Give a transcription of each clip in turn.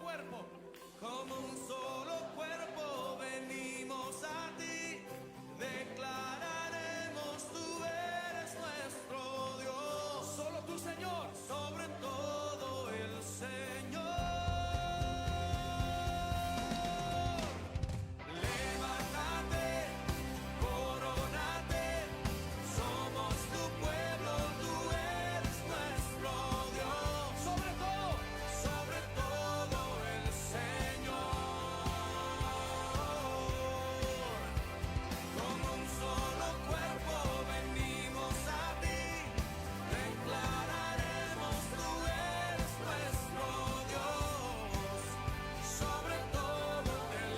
cuerpo, como un solo cuerpo venimos a ti, declararemos tú eres nuestro Dios, solo tú, Señor, sobre todo el Señor. Levántate, corónate, somos tu pueblo, tú eres nuestro Dios, sobre todo el Señor. Como un solo cuerpo venimos a ti, declararemos tú eres nuestro Dios, sobre todo el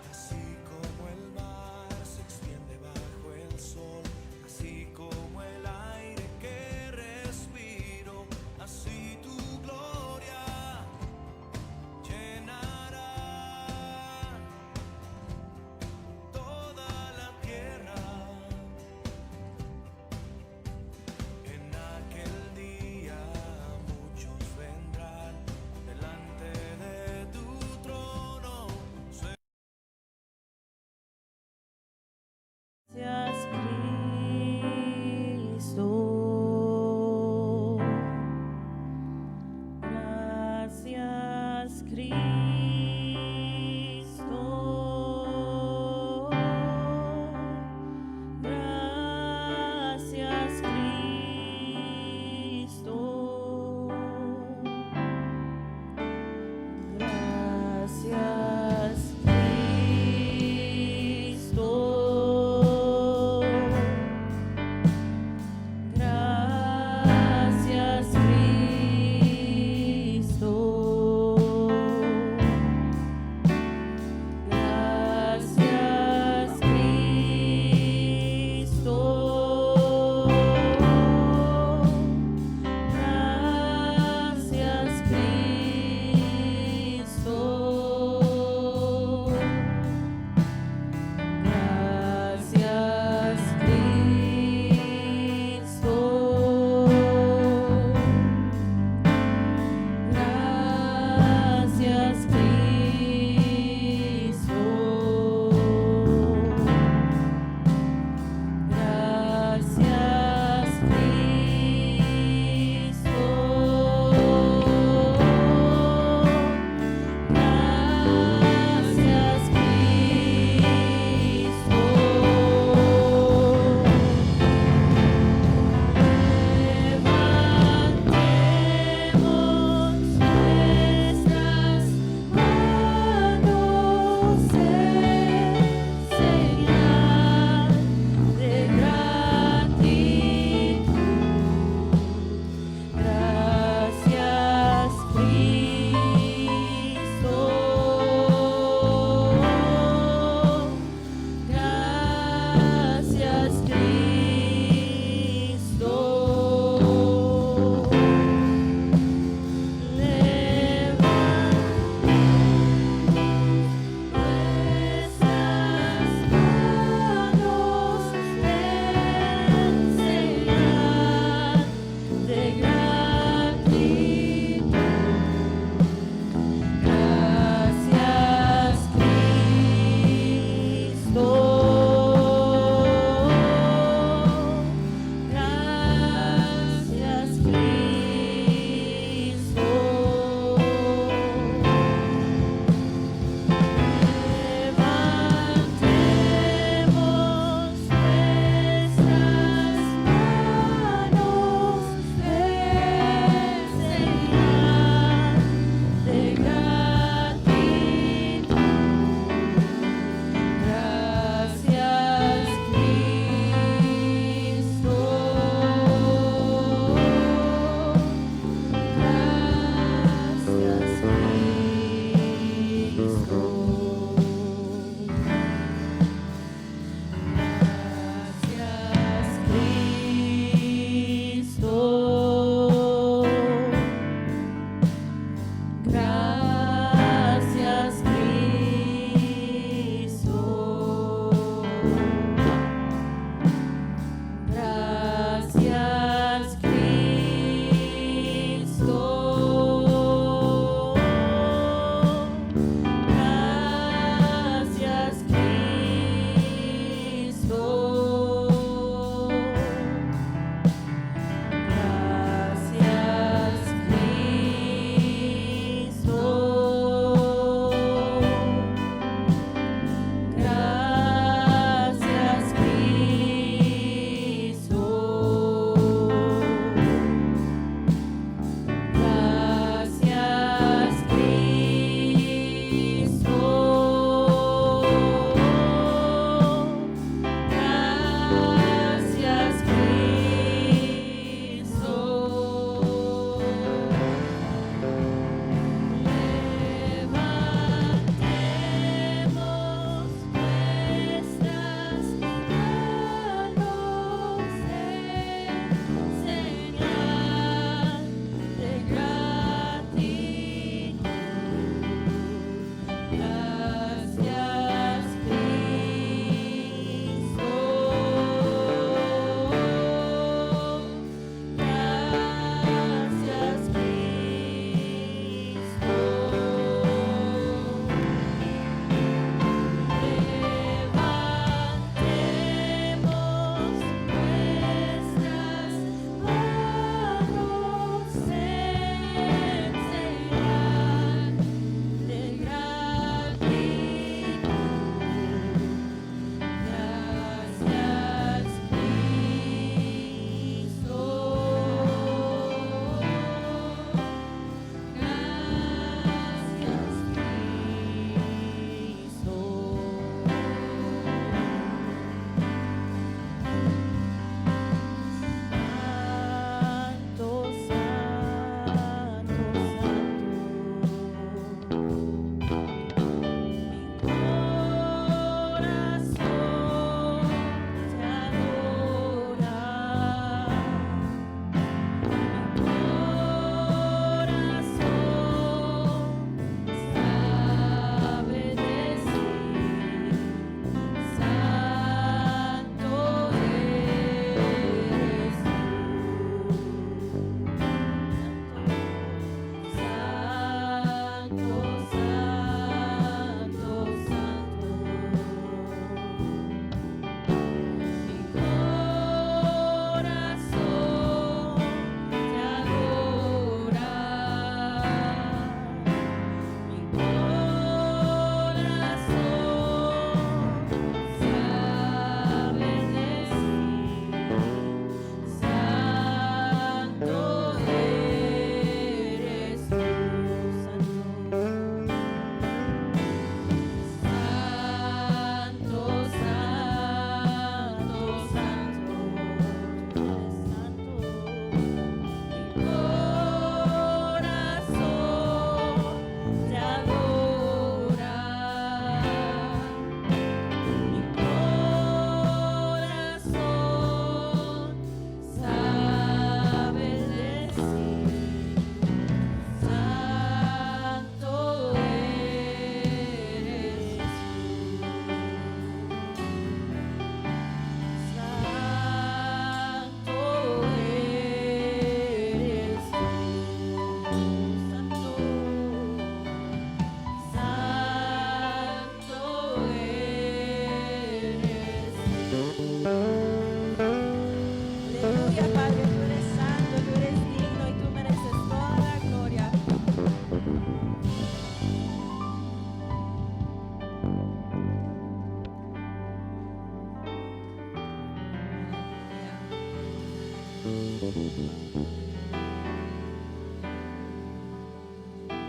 Así como el mar se extiende bajo el sol, así como el aire que respiro, así tu gloria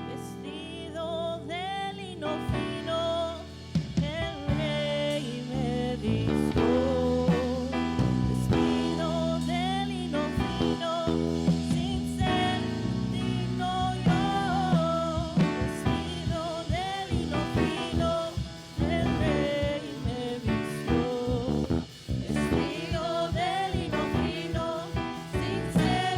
Vestido de lino fino, el rey me vistió. Vestido de lino fino, sin ser digno yo. Vestido de lino fino, el rey me vistió. Vestido de lino fino, sin ser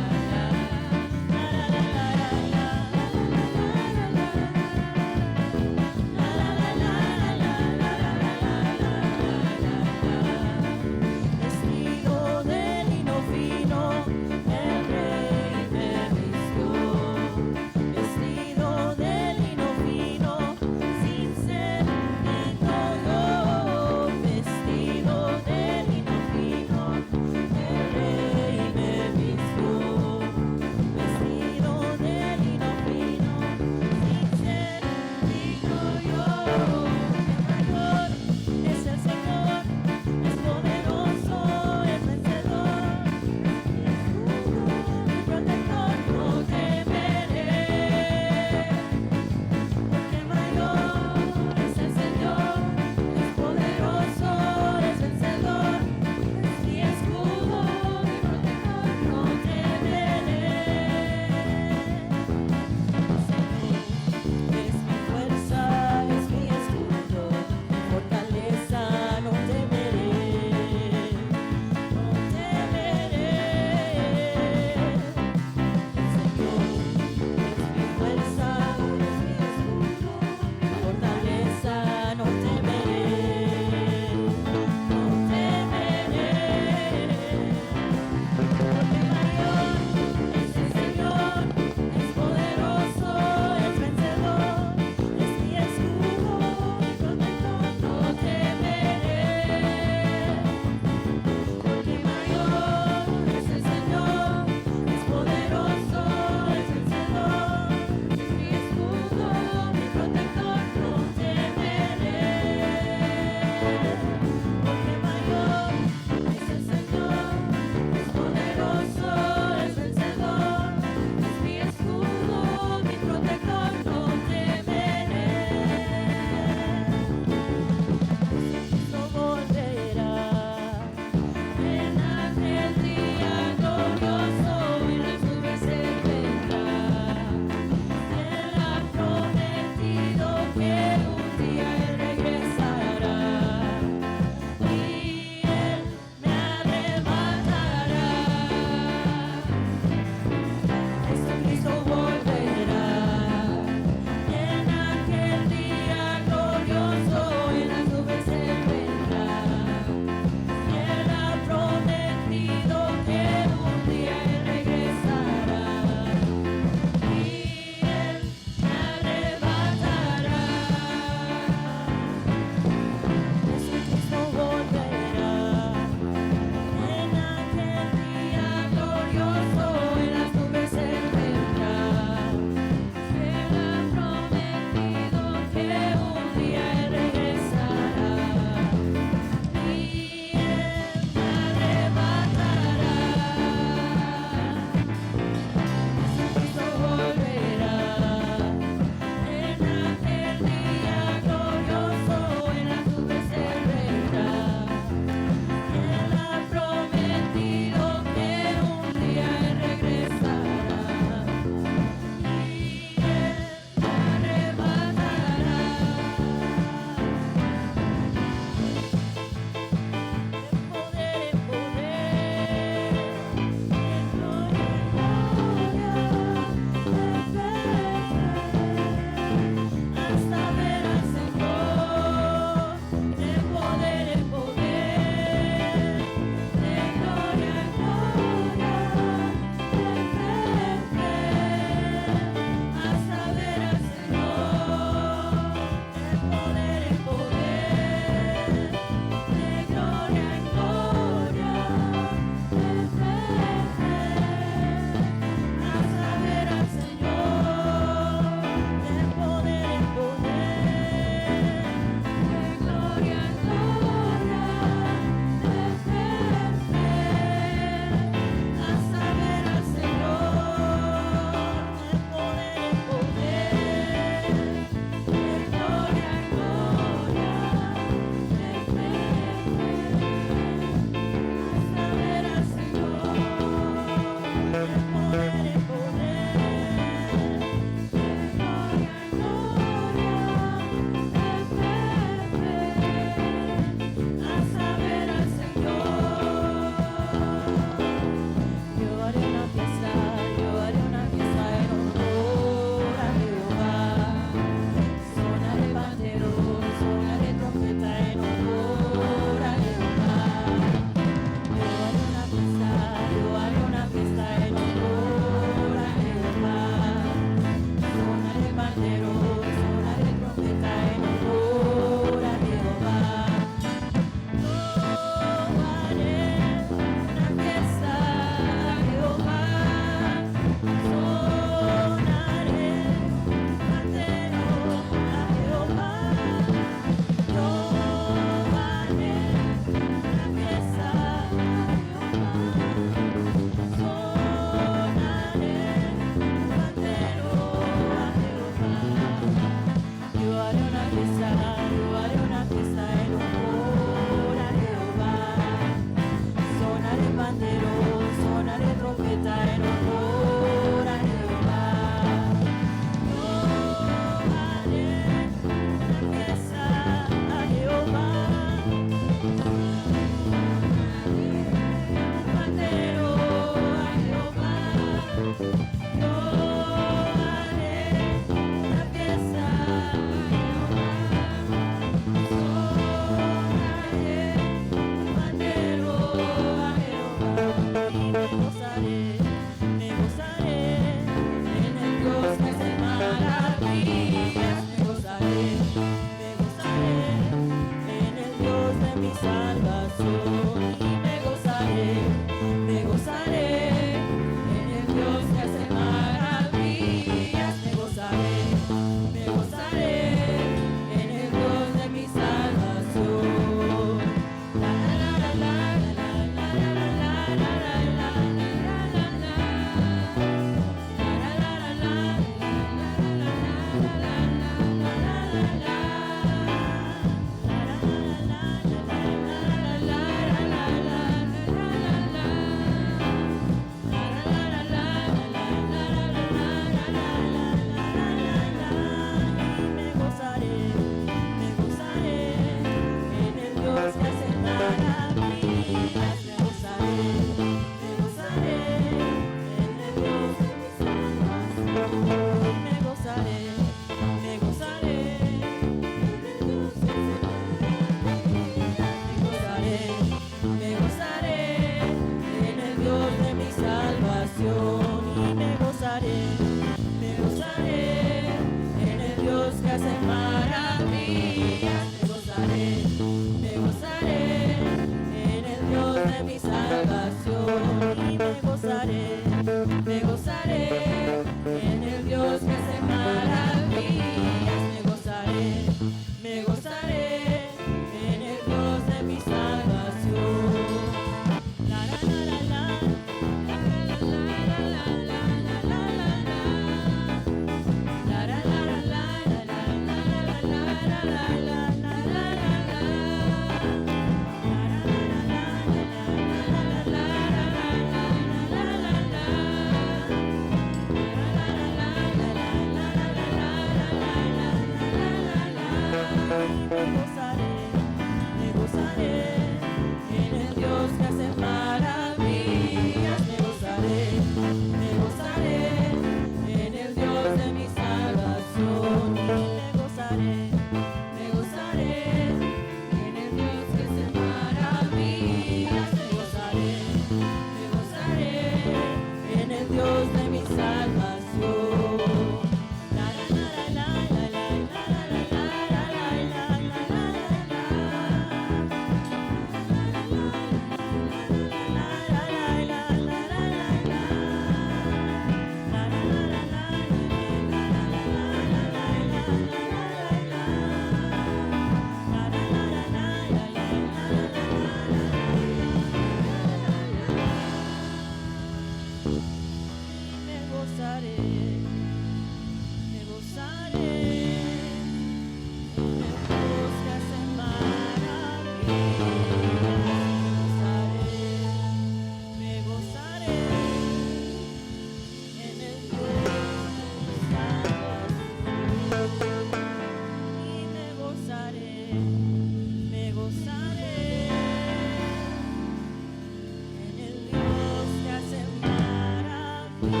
en el Dios que hace maravillas.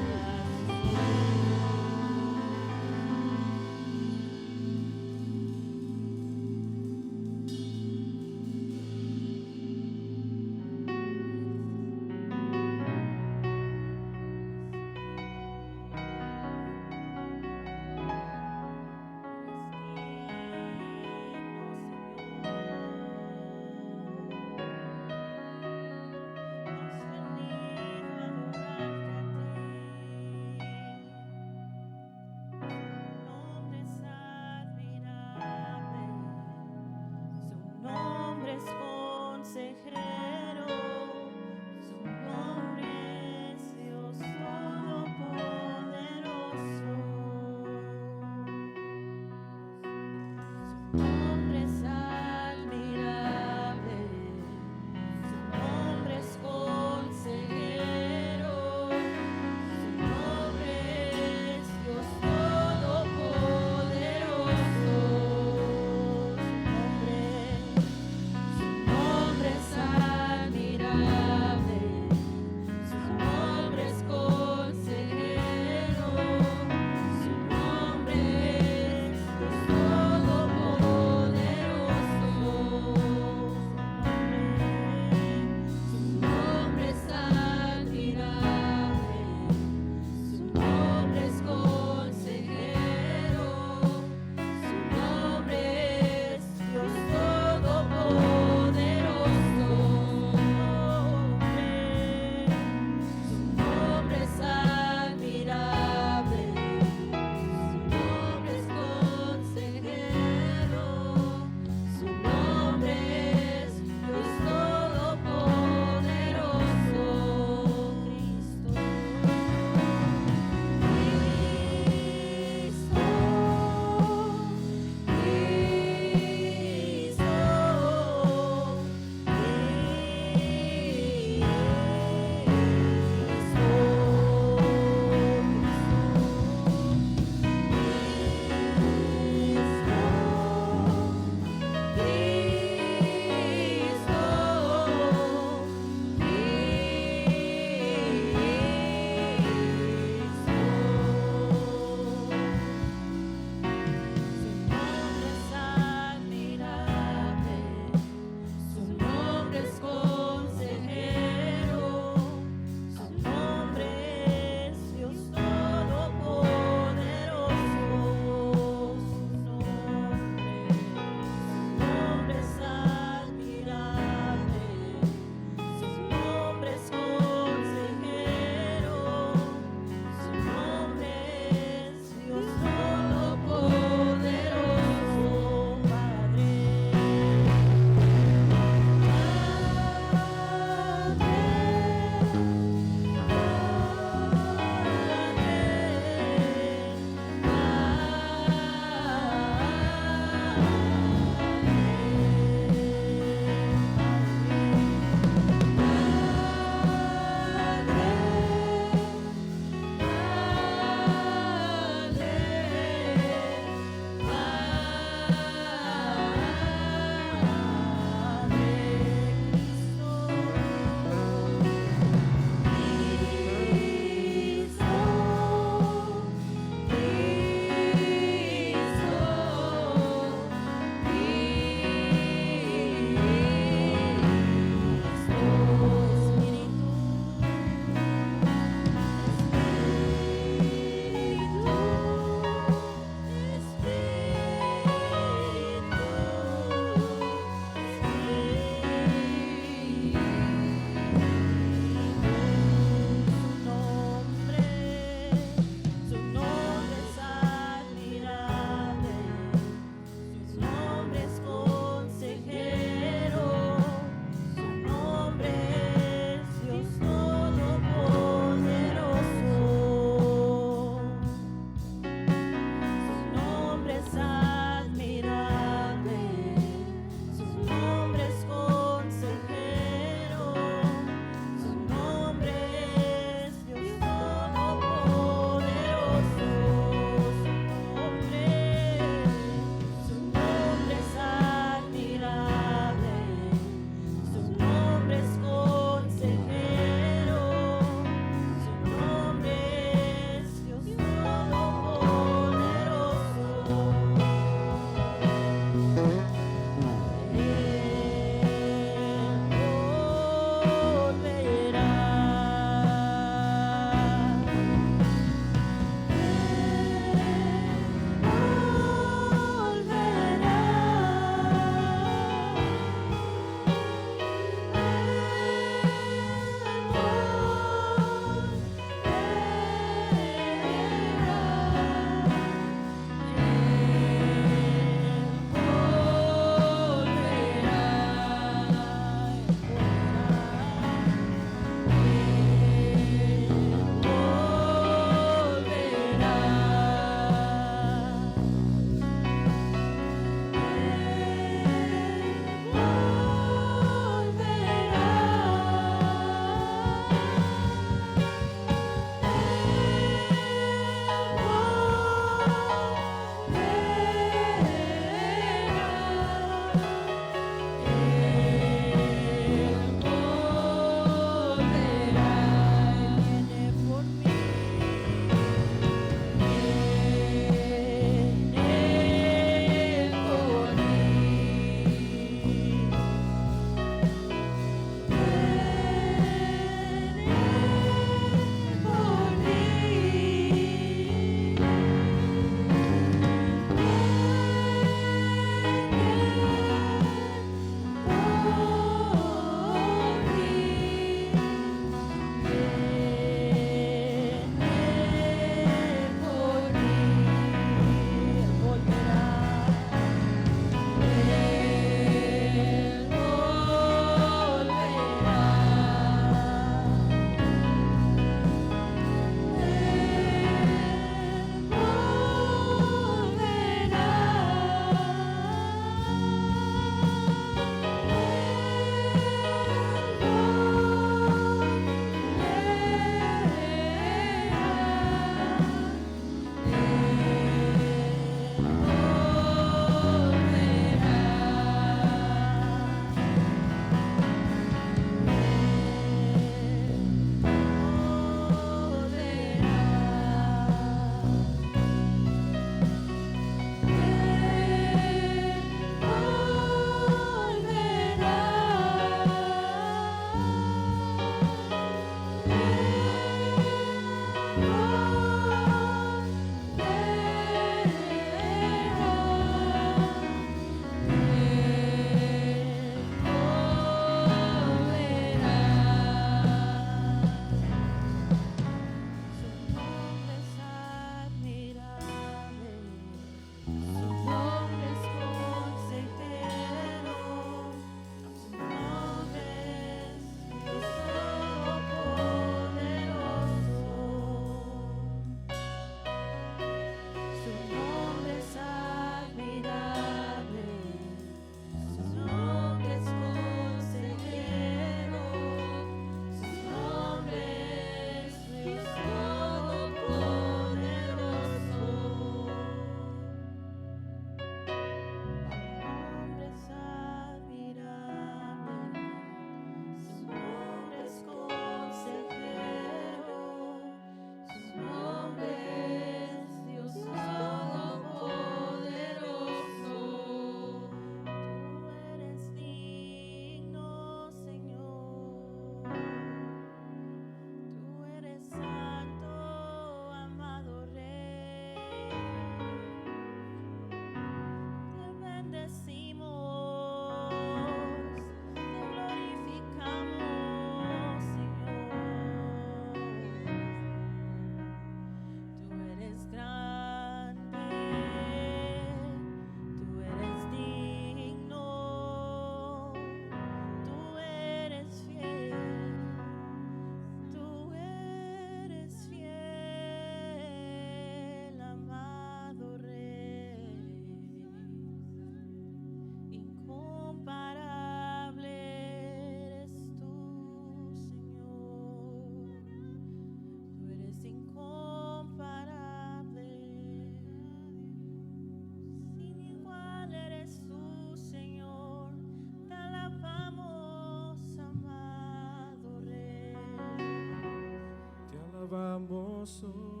alabamos hoy.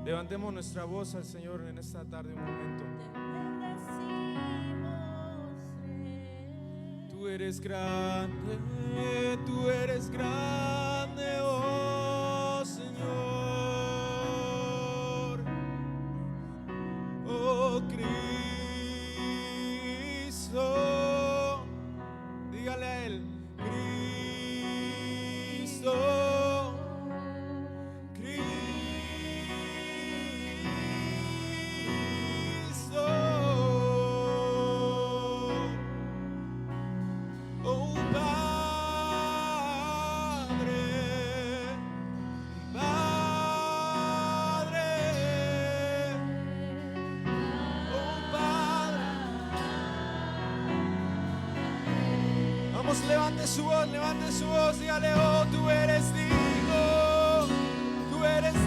Levantemos nuestra voz al Señor en esta tarde un momento. Tú eres grande, oh Señor. Oh Cristo, dígale a Él, Cristo, Cristo. Oh Padre, Padre, oh Padre. Vamos, levante su voz, dígale, oh, tú eres digno, tú eres digno.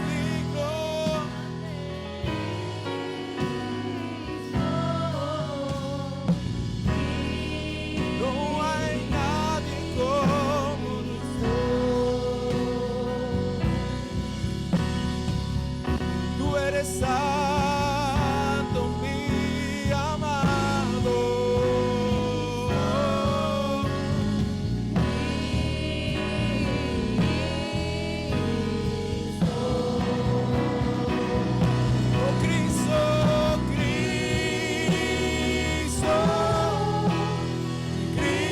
No hay nadie como tú eres santo, mi amado. Oh Cristo, Cristo, Cristo,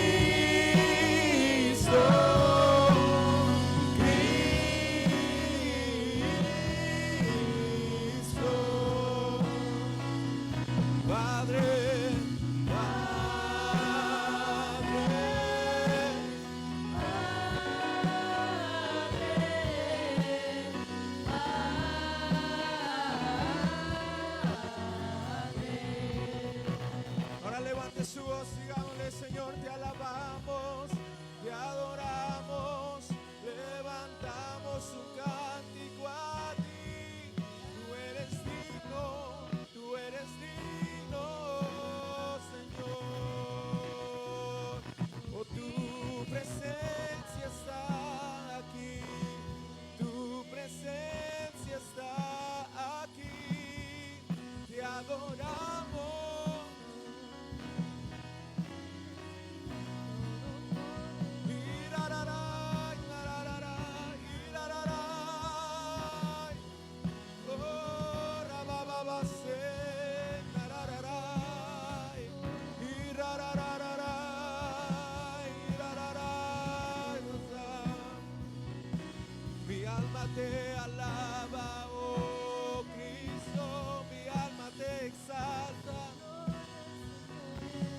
Cristo, Padre, ahora levante su voz, digámosle, Señor, te alabamos, te adoramos, levantamos un cántico a ti. Tú eres digno, Señor. Oh, tu presencia está aquí, tu presencia está aquí, te adoramos. Mi alma te alaba, oh Cristo, mi alma te exalta,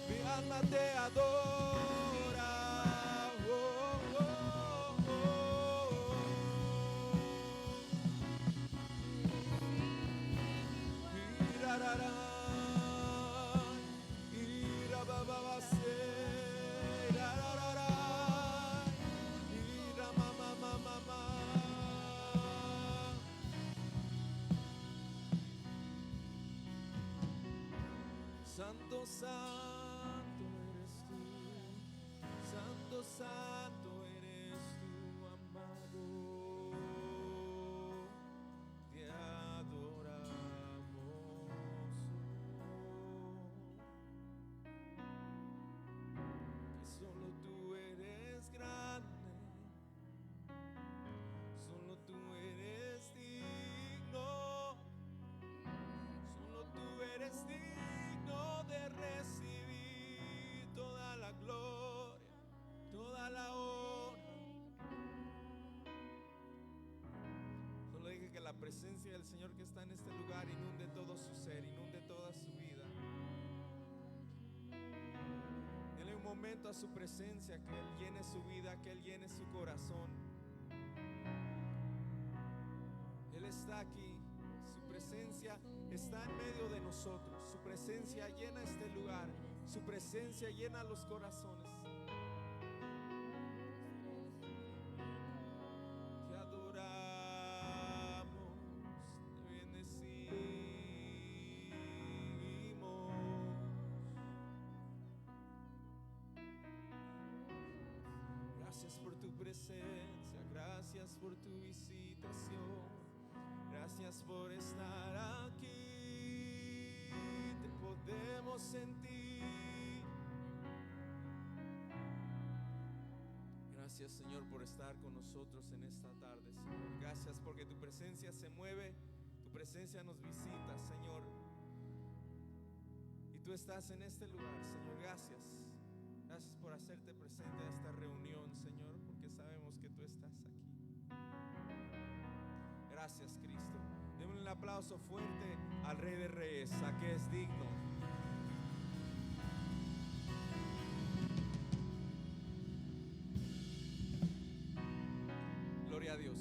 mi alma te adora. Oh, oh, oh, oh. Irarará, irabababase, irarará, iramamamamama. Santo, santo eres tú, santo, santo eres tú, amado, te adoramos. Que solo tú eres grande, solo tú eres digno, solo tú eres digno de recibir toda la gloria, toda la honra. Solo dije que la presencia del Señor que está en este lugar inunde todo su ser, inunde toda su vida. Dele un momento a su presencia, que Él llene su vida, que Él llene su corazón. Él está aquí. Su presencia está en medio de nosotros. Su presencia llena este lugar. Su presencia llena los corazones. Te adoramos, te bendecimos. Gracias por tu presencia, gracias Gracias por tu visitación. Gracias por estar aquí. Te podemos sentir. Gracias, Señor, por estar con nosotros en esta tarde, Señor. Gracias porque tu presencia se mueve, tu presencia nos visita, Señor. Y tú estás en este lugar, Señor. Gracias. Gracias por hacerte presente a esta reunión, Señor, porque sabemos que tú estás aquí. Gracias, Cristo. Démosle un aplauso fuerte al Rey de Reyes, a que es digno. Gloria a Dios.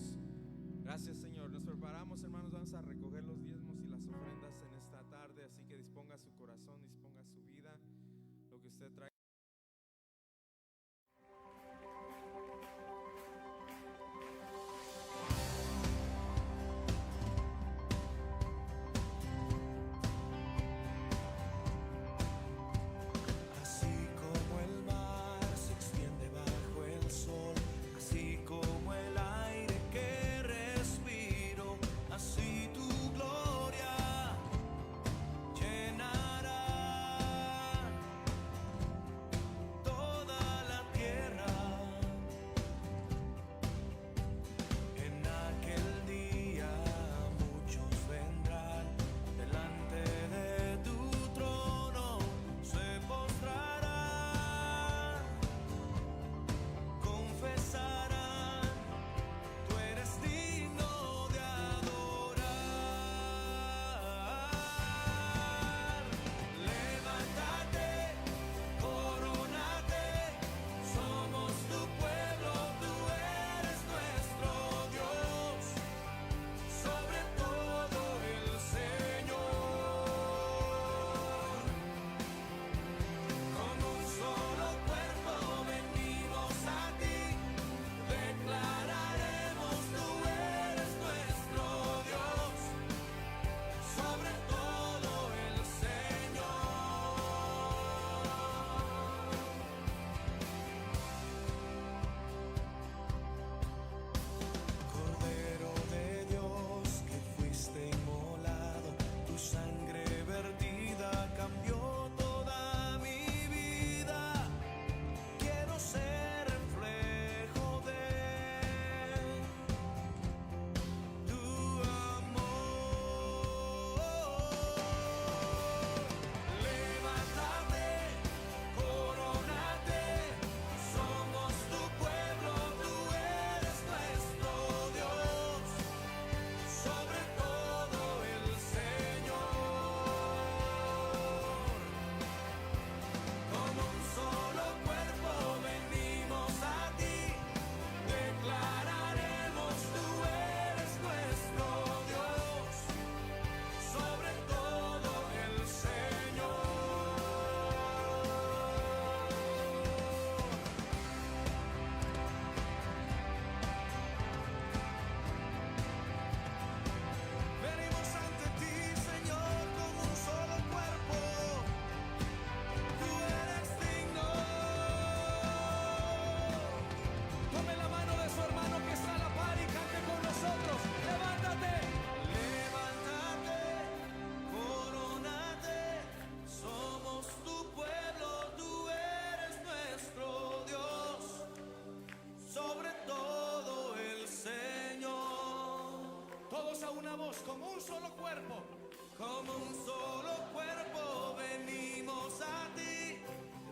Gracias, Señor. Nos preparamos, hermanos. Vamos a recoger los diezmos y las ofrendas en esta tarde. Así que disponga su corazón, disponga su vida, lo que usted trae. Así como el mar se extiende bajo el sol, así como el aire que respiro, así tu gloria llenará toda la tierra. En aquel día muchos vendrán delante de tu trono, se postrarán, confesarán, tú eres digno de adorar. Levántate, corónate, somos tu pueblo, tú eres nuestro Dios, sobre todo el Señor. Como un solo cuerpo venimos a ti, declararemos tú eres nuestro Dios, sobre todo el Señor. Cordero de Dios que fuiste inmolado, tu sangre vertida cambió toda mi vida. Quiero ser reflejo de tu amor. Levántate, corónate, somos tu pueblo, tú eres nuestro Dios, sobre todo el Señor. Como un solo cuerpo venimos a ti, declararemos tú eres nuestro Dios, sobre todo el Señor. Venimos ante ti, Señor, como un solo cuerpo, tú eres digno. Tome la mano de su hermano que está a la par y cante con nosotros. Levántate, levántate, corónate, somos tu pueblo, tú eres nuestro Dios, sobre todo el Señor. Todos a una voz, como un solo cuerpo. Como un solo cuerpo venimos a ti,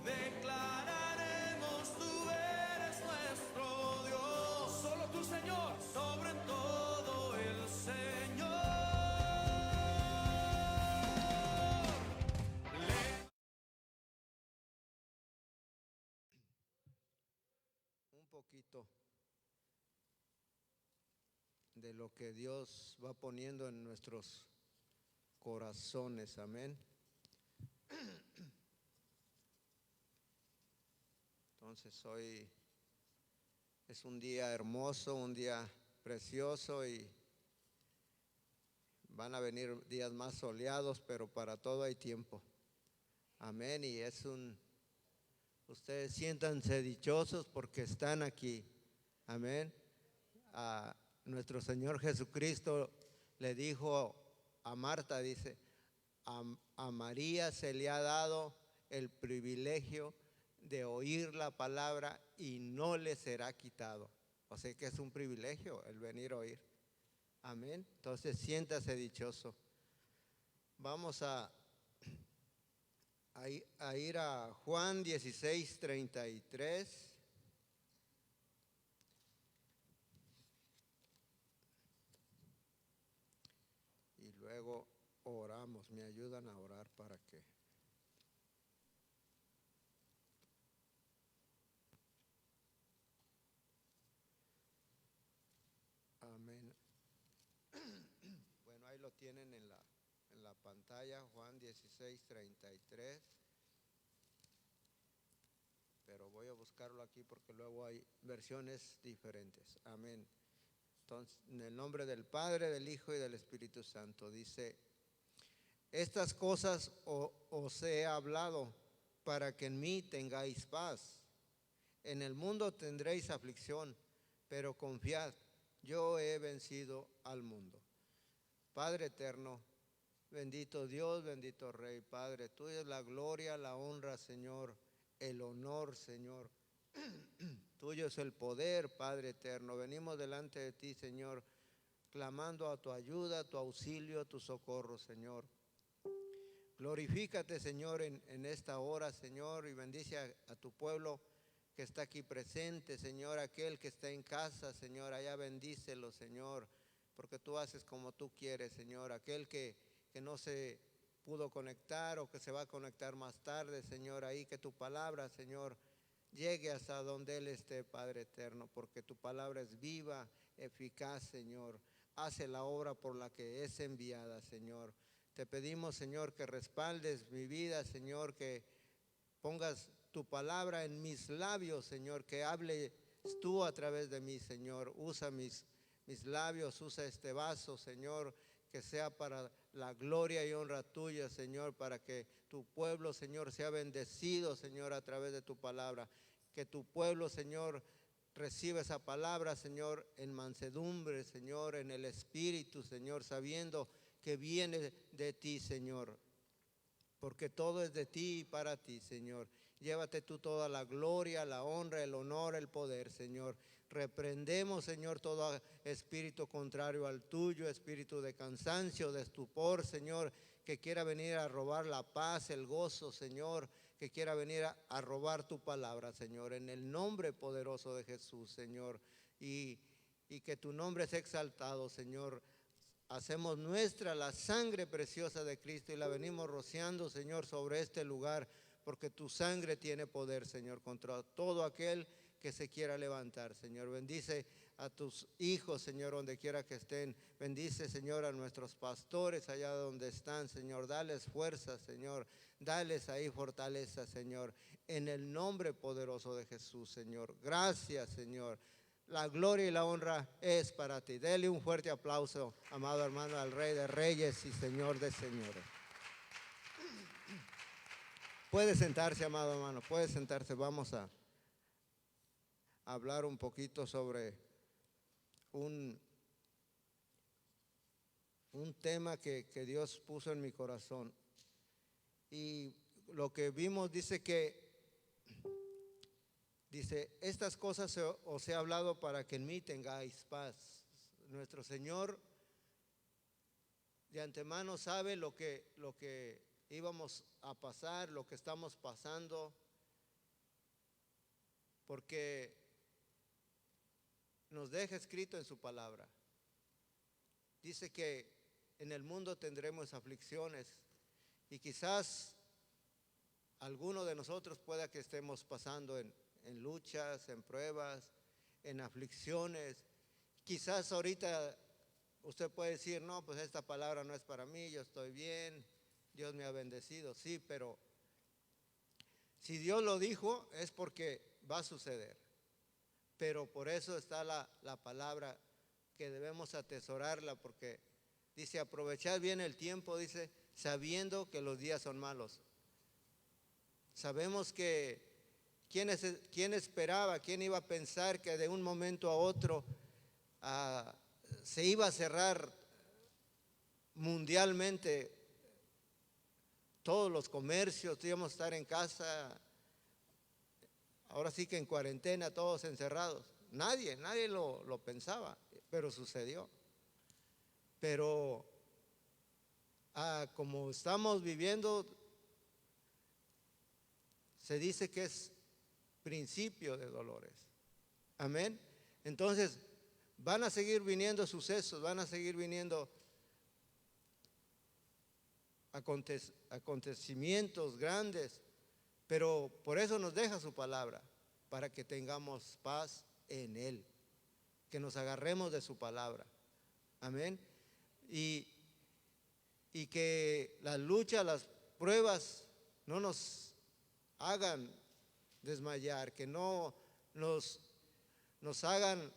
declararemos tú eres nuestro Dios, solo tu Señor, sobre todo el Señor. Un poquito de lo que Dios va poniendo en nuestros corazones, amén. Entonces hoy es un día hermoso, un día precioso y van a venir días más soleados, pero para todo hay tiempo. Amén. Y ustedes siéntanse dichosos porque están aquí. Amén. a nuestro Señor Jesucristo le dijo a Marta, dice, a María se le ha dado el privilegio de oír la palabra y no le será quitado. O sea que es un privilegio el venir a oír. Amén. Entonces siéntase dichoso. Vamos a ir a Juan 16:33. Y luego oramos. Me ayudan a orar para que. Amén. Bueno, ahí lo tienen en la pantalla, Juan 16:33. Pero voy a buscarlo aquí porque luego hay versiones diferentes. Amén. Entonces, en el nombre del Padre, del Hijo y del Espíritu Santo, dice: estas cosas os he hablado para que en mí tengáis paz. En el mundo tendréis aflicción, pero confiad, yo he vencido al mundo. Padre eterno, bendito Dios, bendito Rey, Padre, tuya es la gloria, la honra, Señor, el honor, Señor. Tuyo es el poder, Padre eterno. Venimos delante de ti, Señor, clamando a tu ayuda, tu auxilio, tu socorro, Señor. Glorifícate, Señor, en esta hora, Señor, y bendice a tu pueblo que está aquí presente, Señor, aquel que está en casa, Señor, allá bendícelo, Señor, porque tú haces como tú quieres, Señor. Aquel que no se pudo conectar o que se va a conectar más tarde, Señor, ahí que tu palabra, Señor, llegue hasta donde Él esté, Padre eterno, porque tu palabra es viva, eficaz, Señor. Hace la obra por la que es enviada, Señor. Te pedimos, Señor, que respaldes mi vida, Señor, que pongas tu palabra en mis labios, Señor, que hables tú a través de mí, Señor. Usa mis labios, usa este vaso, Señor, que sea para la gloria y honra tuya, Señor, para que tu pueblo, Señor, sea bendecido, Señor, a través de tu palabra. Que tu pueblo, Señor, reciba esa palabra, Señor, en mansedumbre, Señor, en el Espíritu, Señor, sabiendo que viene de ti, Señor, porque todo es de ti y para ti, Señor. Llévate tú toda la gloria, la honra, el honor, el poder, Señor. Reprendemos, Señor, todo espíritu contrario al tuyo, espíritu de cansancio, de estupor, Señor, que quiera venir a robar la paz, el gozo, Señor, que quiera venir a robar tu palabra, Señor, en el nombre poderoso de Jesús, Señor, y que tu nombre sea exaltado, Señor. Hacemos nuestra la sangre preciosa de Cristo y la venimos rociando, Señor, sobre este lugar, porque tu sangre tiene poder, Señor, contra todo aquel que se quiera levantar, Señor. Bendice a tus hijos, Señor, donde quiera que estén. Bendice, Señor, a nuestros pastores allá donde están, Señor. Dales fuerza, Señor. Dales ahí fortaleza, Señor. En el nombre poderoso de Jesús, Señor. Gracias, Señor. La gloria y la honra es para ti. Dele un fuerte aplauso, amado hermano, al Rey de Reyes y Señor de Señores. Puede sentarse, amado hermano, puede sentarse. Vamos a hablar un poquito sobre un tema que Dios puso en mi corazón. Y lo que vimos dice, estas cosas os he hablado para que en mí tengáis paz. Nuestro Señor de antemano sabe lo que íbamos a pasar, lo que estamos pasando, porque nos deja escrito en su palabra. Dice que en el mundo tendremos aflicciones y quizás alguno de nosotros pueda que estemos pasando en luchas, en pruebas, en aflicciones. Quizás ahorita usted puede decir, no, pues esta palabra no es para mí, yo estoy bien, Dios me ha bendecido. Sí, pero si Dios lo dijo es porque va a suceder. Pero por eso está la palabra, que debemos atesorarla, porque dice, aprovechad bien el tiempo, dice, sabiendo que los días son malos. Sabemos que ¿quién esperaba, quién iba a pensar que de un momento a otro ah, se iba a cerrar mundialmente todos los comercios, íbamos a estar en casa, ahora sí que en cuarentena, todos encerrados. Nadie lo pensaba, pero sucedió. Pero como estamos viviendo, se dice que es principio de dolores. Amén. Entonces, van a seguir viniendo sucesos, van a seguir viniendo acontecimientos grandes, pero por eso nos deja su palabra, para que tengamos paz en Él, que nos agarremos de su palabra. Amén. Y que las luchas, las pruebas no nos hagan desmayar, que no nos hagan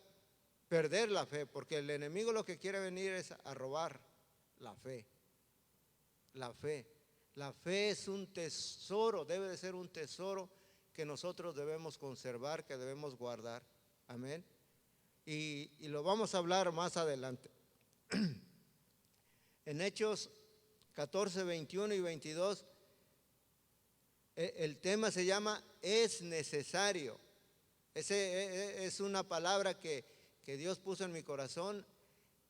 perder la fe, porque el enemigo lo que quiere venir es a robar la fe. La fe. La fe es un tesoro, debe de ser un tesoro que nosotros debemos conservar, que debemos guardar. Amén. Y lo vamos a hablar más adelante. En Hechos 14, 21 y 22, el tema se llama es necesario. Es una palabra que Dios puso en mi corazón,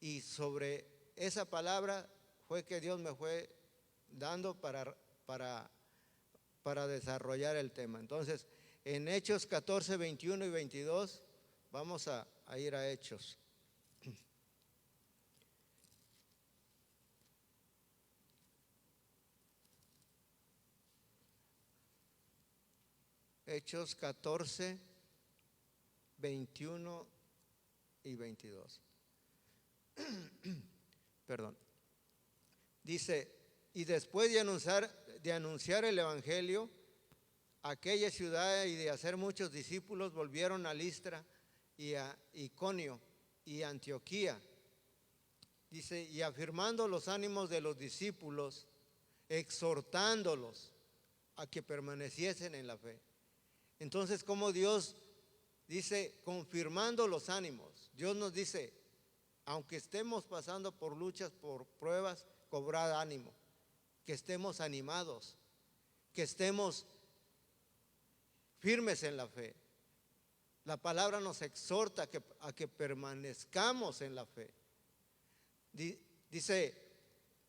y sobre esa palabra fue que Dios me fue dando para desarrollar el tema. Entonces, en Hechos 14, 21 y 22, vamos a ir a Hechos. Hechos 14, 21 y 22. Perdón. Dice, y después de anunciar el evangelio a aquella ciudad y de hacer muchos discípulos, volvieron a Listra y a Iconio y a Antioquía. Dice, y afirmando los ánimos de los discípulos, exhortándolos a que permaneciesen en la fe. Entonces, como Dios dice, confirmando los ánimos, Dios nos dice, aunque estemos pasando por luchas, por pruebas, cobrad ánimo, que estemos animados, que estemos firmes en la fe. La palabra nos exhorta a que permanezcamos en la fe. Dice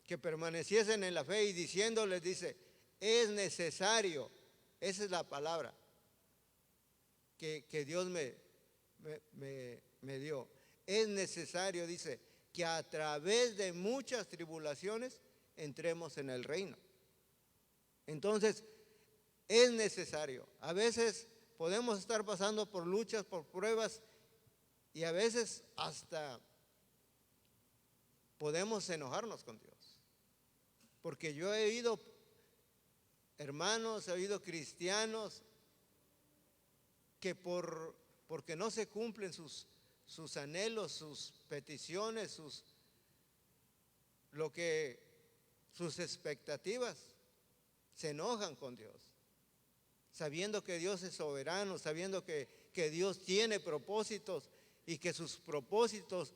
que permaneciesen en la fe, y diciéndoles, dice, es necesario, esa es la palabra que Dios me dio. Es necesario, dice, que a través de muchas tribulaciones entremos en el reino. Entonces, es necesario. A veces podemos estar pasando por luchas, por pruebas, y a veces hasta podemos enojarnos con Dios. Porque yo he oído hermanos, he oído cristianos que porque no se cumplen sus anhelos, sus peticiones, sus expectativas, se enojan con Dios, sabiendo que Dios es soberano, sabiendo que Dios tiene propósitos, y que sus propósitos,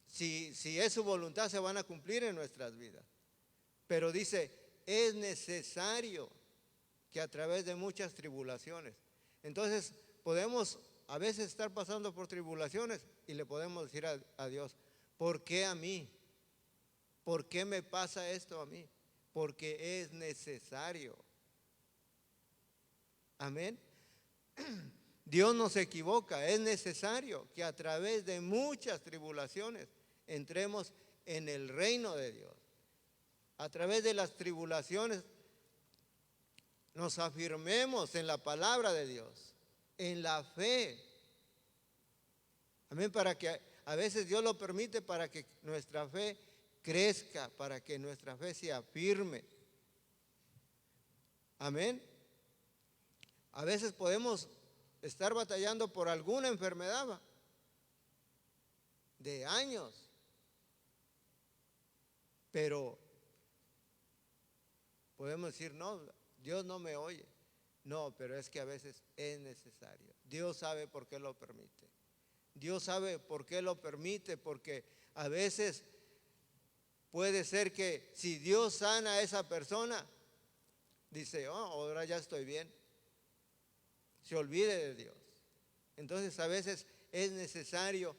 si es su voluntad, se van a cumplir en nuestras vidas. Pero dice, es necesario que a través de muchas tribulaciones. Entonces, podemos a veces estar pasando por tribulaciones y le podemos decir a Dios, ¿por qué a mí? ¿Por qué me pasa esto a mí? Porque es necesario. Amén. Dios no se equivoca, es necesario que a través de muchas tribulaciones entremos en el reino de Dios. A través de las tribulaciones nos afirmemos en la palabra de Dios, en la fe. Amén, para que a veces Dios lo permite para que nuestra fe crezca, para que nuestra fe se afirme. Amén. A veces podemos estar batallando por alguna enfermedad de años, pero podemos decir, no, Dios no me oye. No, pero es que a veces es necesario. Dios sabe por qué lo permite. Dios sabe por qué lo permite, porque a veces puede ser que si Dios sana a esa persona, dice, oh, ahora ya estoy bien. Se olvide de Dios. Entonces a veces es necesario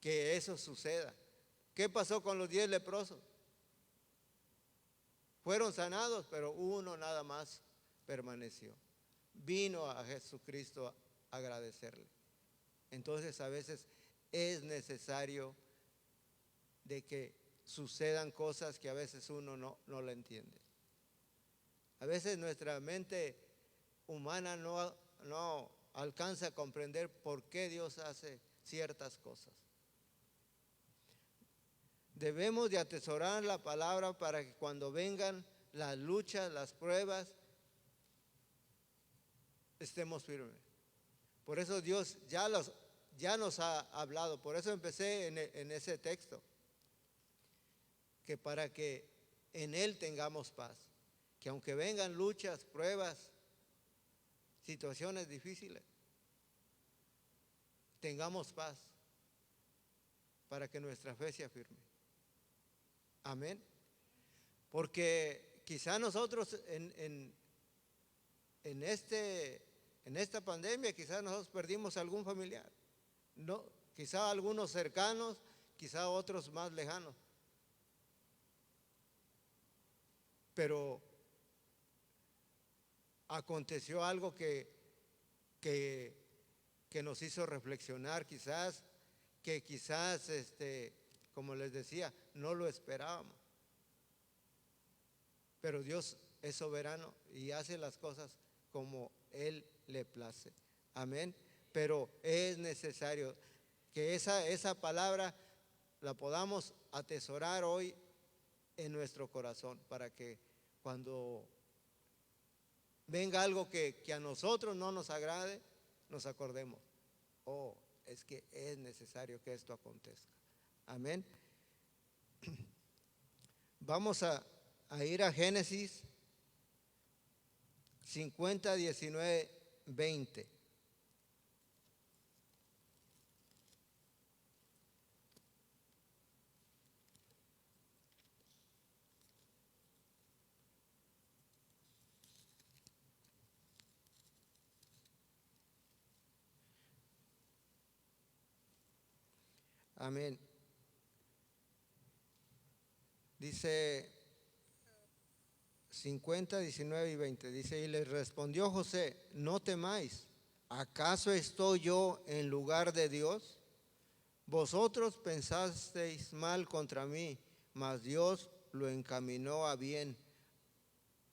que eso suceda. ¿Qué pasó con los 10 leprosos? Fueron sanados, pero uno nada más permaneció. Vino a Jesucristo a agradecerle. Entonces a veces es necesario de que sucedan cosas que a veces uno no la entiende. A veces nuestra mente humana no alcanza a comprender por qué Dios hace ciertas cosas. Debemos de atesorar la palabra para que cuando vengan las luchas, las pruebas, estemos firmes. Por eso Dios ya nos ha hablado. Por eso empecé en ese texto. Que para que en Él tengamos paz. Que aunque vengan luchas, pruebas, situaciones difíciles, tengamos paz para que nuestra fe sea firme. Amén. Porque quizá nosotros en esta pandemia, quizá nosotros perdimos algún familiar. No, quizá algunos cercanos, quizá otros más lejanos. Pero aconteció algo que nos hizo reflexionar, quizás, como les decía, no lo esperábamos. Pero Dios es soberano y hace las cosas como Él le place. Amén. Pero es necesario que esa palabra la podamos atesorar hoy en nuestro corazón, para que cuando venga algo que a nosotros no nos agrade, nos acordemos, oh, es que es necesario que esto acontezca. Amén. Vamos a ir a Génesis 50, 19, 20. Amén. Dice 50, 19 y 20. Dice, y les respondió José, no temáis, ¿acaso estoy yo en lugar de Dios? Vosotros pensasteis mal contra mí, mas Dios lo encaminó a bien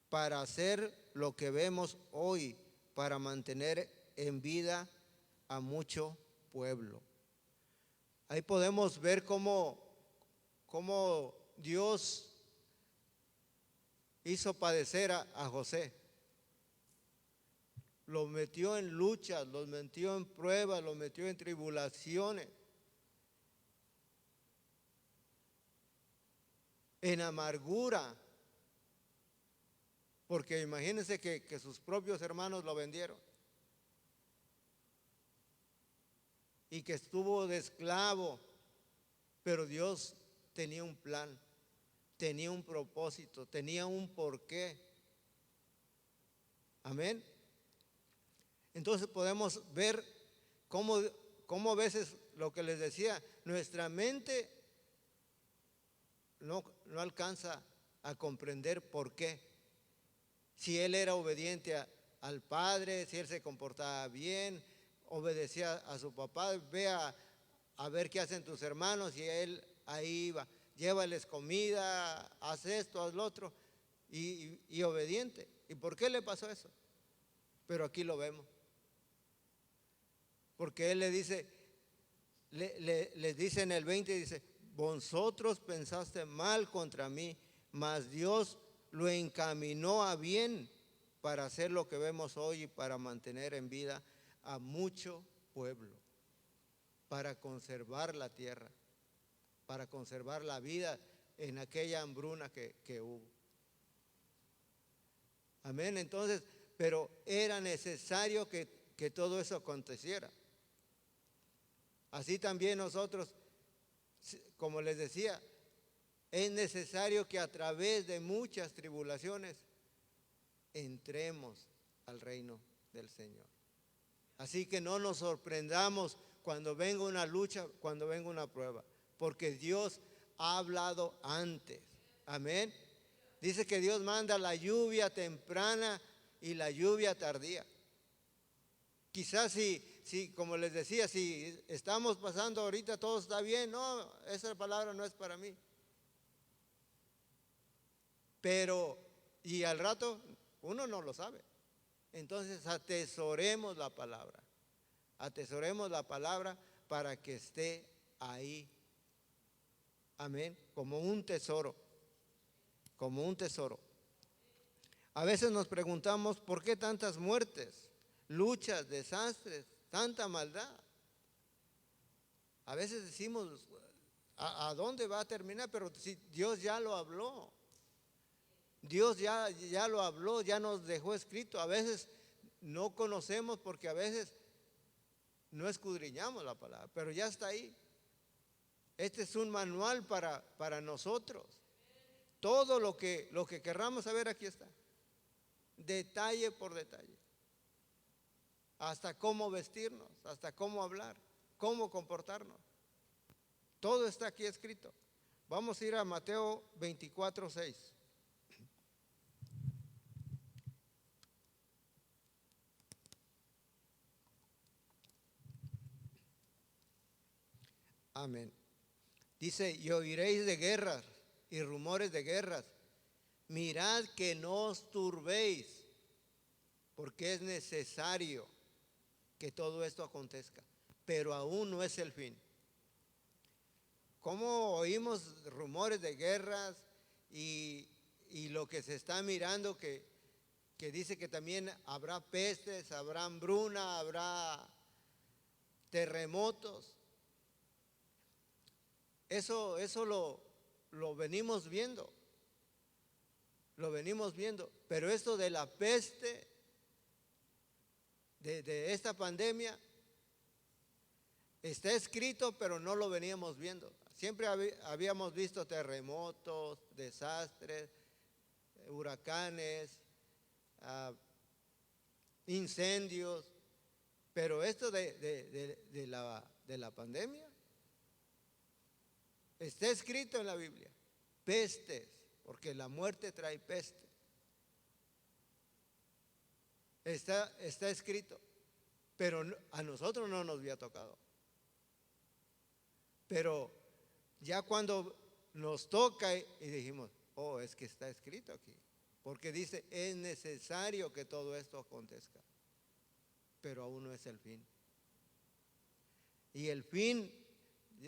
para hacer lo que vemos hoy, para mantener en vida a mucho pueblo. Ahí podemos ver cómo Dios hizo padecer a José. Lo metió en luchas, lo metió en pruebas, lo metió en tribulaciones, en amargura. Porque imagínense que sus propios hermanos lo vendieron. Y que estuvo de esclavo, pero Dios tenía un plan, tenía un propósito, tenía un porqué. Amén. Entonces podemos ver cómo a veces, lo que les decía, nuestra mente no alcanza a comprender por qué. Si él era obediente al padre, si él se comportaba bien, obedecía a su papá, ve a ver qué hacen tus hermanos, y él ahí iba, llévales comida, haz esto, haz lo otro, y obediente. ¿Y por qué le pasó eso? Pero aquí lo vemos. Porque él le dice, les dice en el 20, dice, vosotros pensaste mal contra mí, mas Dios lo encaminó a bien para hacer lo que vemos hoy y para mantener en vida a mucho pueblo, para conservar la tierra, para conservar la vida en aquella hambruna que hubo. Amén. Entonces, pero era necesario que todo eso aconteciera. Así también nosotros, como les decía, es necesario que a través de muchas tribulaciones entremos al reino del Señor. Así que no nos sorprendamos cuando venga una lucha, cuando venga una prueba, porque Dios ha hablado antes. Amén. Dice que Dios manda la lluvia temprana y la lluvia tardía. Quizás si, como les decía, si estamos pasando ahorita todo está bien, no, esa palabra no es para mí. Pero, y al rato uno no lo sabe. Entonces atesoremos la palabra. Atesoremos la palabra para que esté ahí. Amén. Como un tesoro. Como un tesoro. A veces nos preguntamos por qué tantas muertes, luchas, desastres, tanta maldad. A veces decimos, ¿a dónde va a terminar? Pero si Dios ya lo habló. Dios ya lo habló, ya nos dejó escrito. A veces no conocemos porque a veces no escudriñamos la palabra, pero ya está ahí. Este es un manual para nosotros. Todo lo que querramos saber aquí está. Detalle por detalle. Hasta cómo vestirnos, hasta cómo hablar, cómo comportarnos. Todo está aquí escrito. Vamos a ir a Mateo 24:6. Amén. Dice, y oiréis de guerras y rumores de guerras. Mirad que no os turbéis, porque es necesario que todo esto acontezca, pero aún no es el fin. ¿Cómo oímos rumores de guerras y lo que se está mirando que dice que también habrá pestes, habrá hambruna, habrá terremotos? Eso lo venimos viendo. Lo venimos viendo. Pero esto de la peste, de esta pandemia, está escrito, pero no lo veníamos viendo. Siempre habíamos visto terremotos, desastres, huracanes, incendios, pero esto de la pandemia está escrito en la Biblia. Pestes, porque la muerte trae peste. Está escrito, pero a nosotros no nos había tocado. Pero ya cuando nos toca y dijimos, oh, es que está escrito aquí. Porque dice, es necesario que todo esto acontezca. Pero aún no es el fin. Y el fin,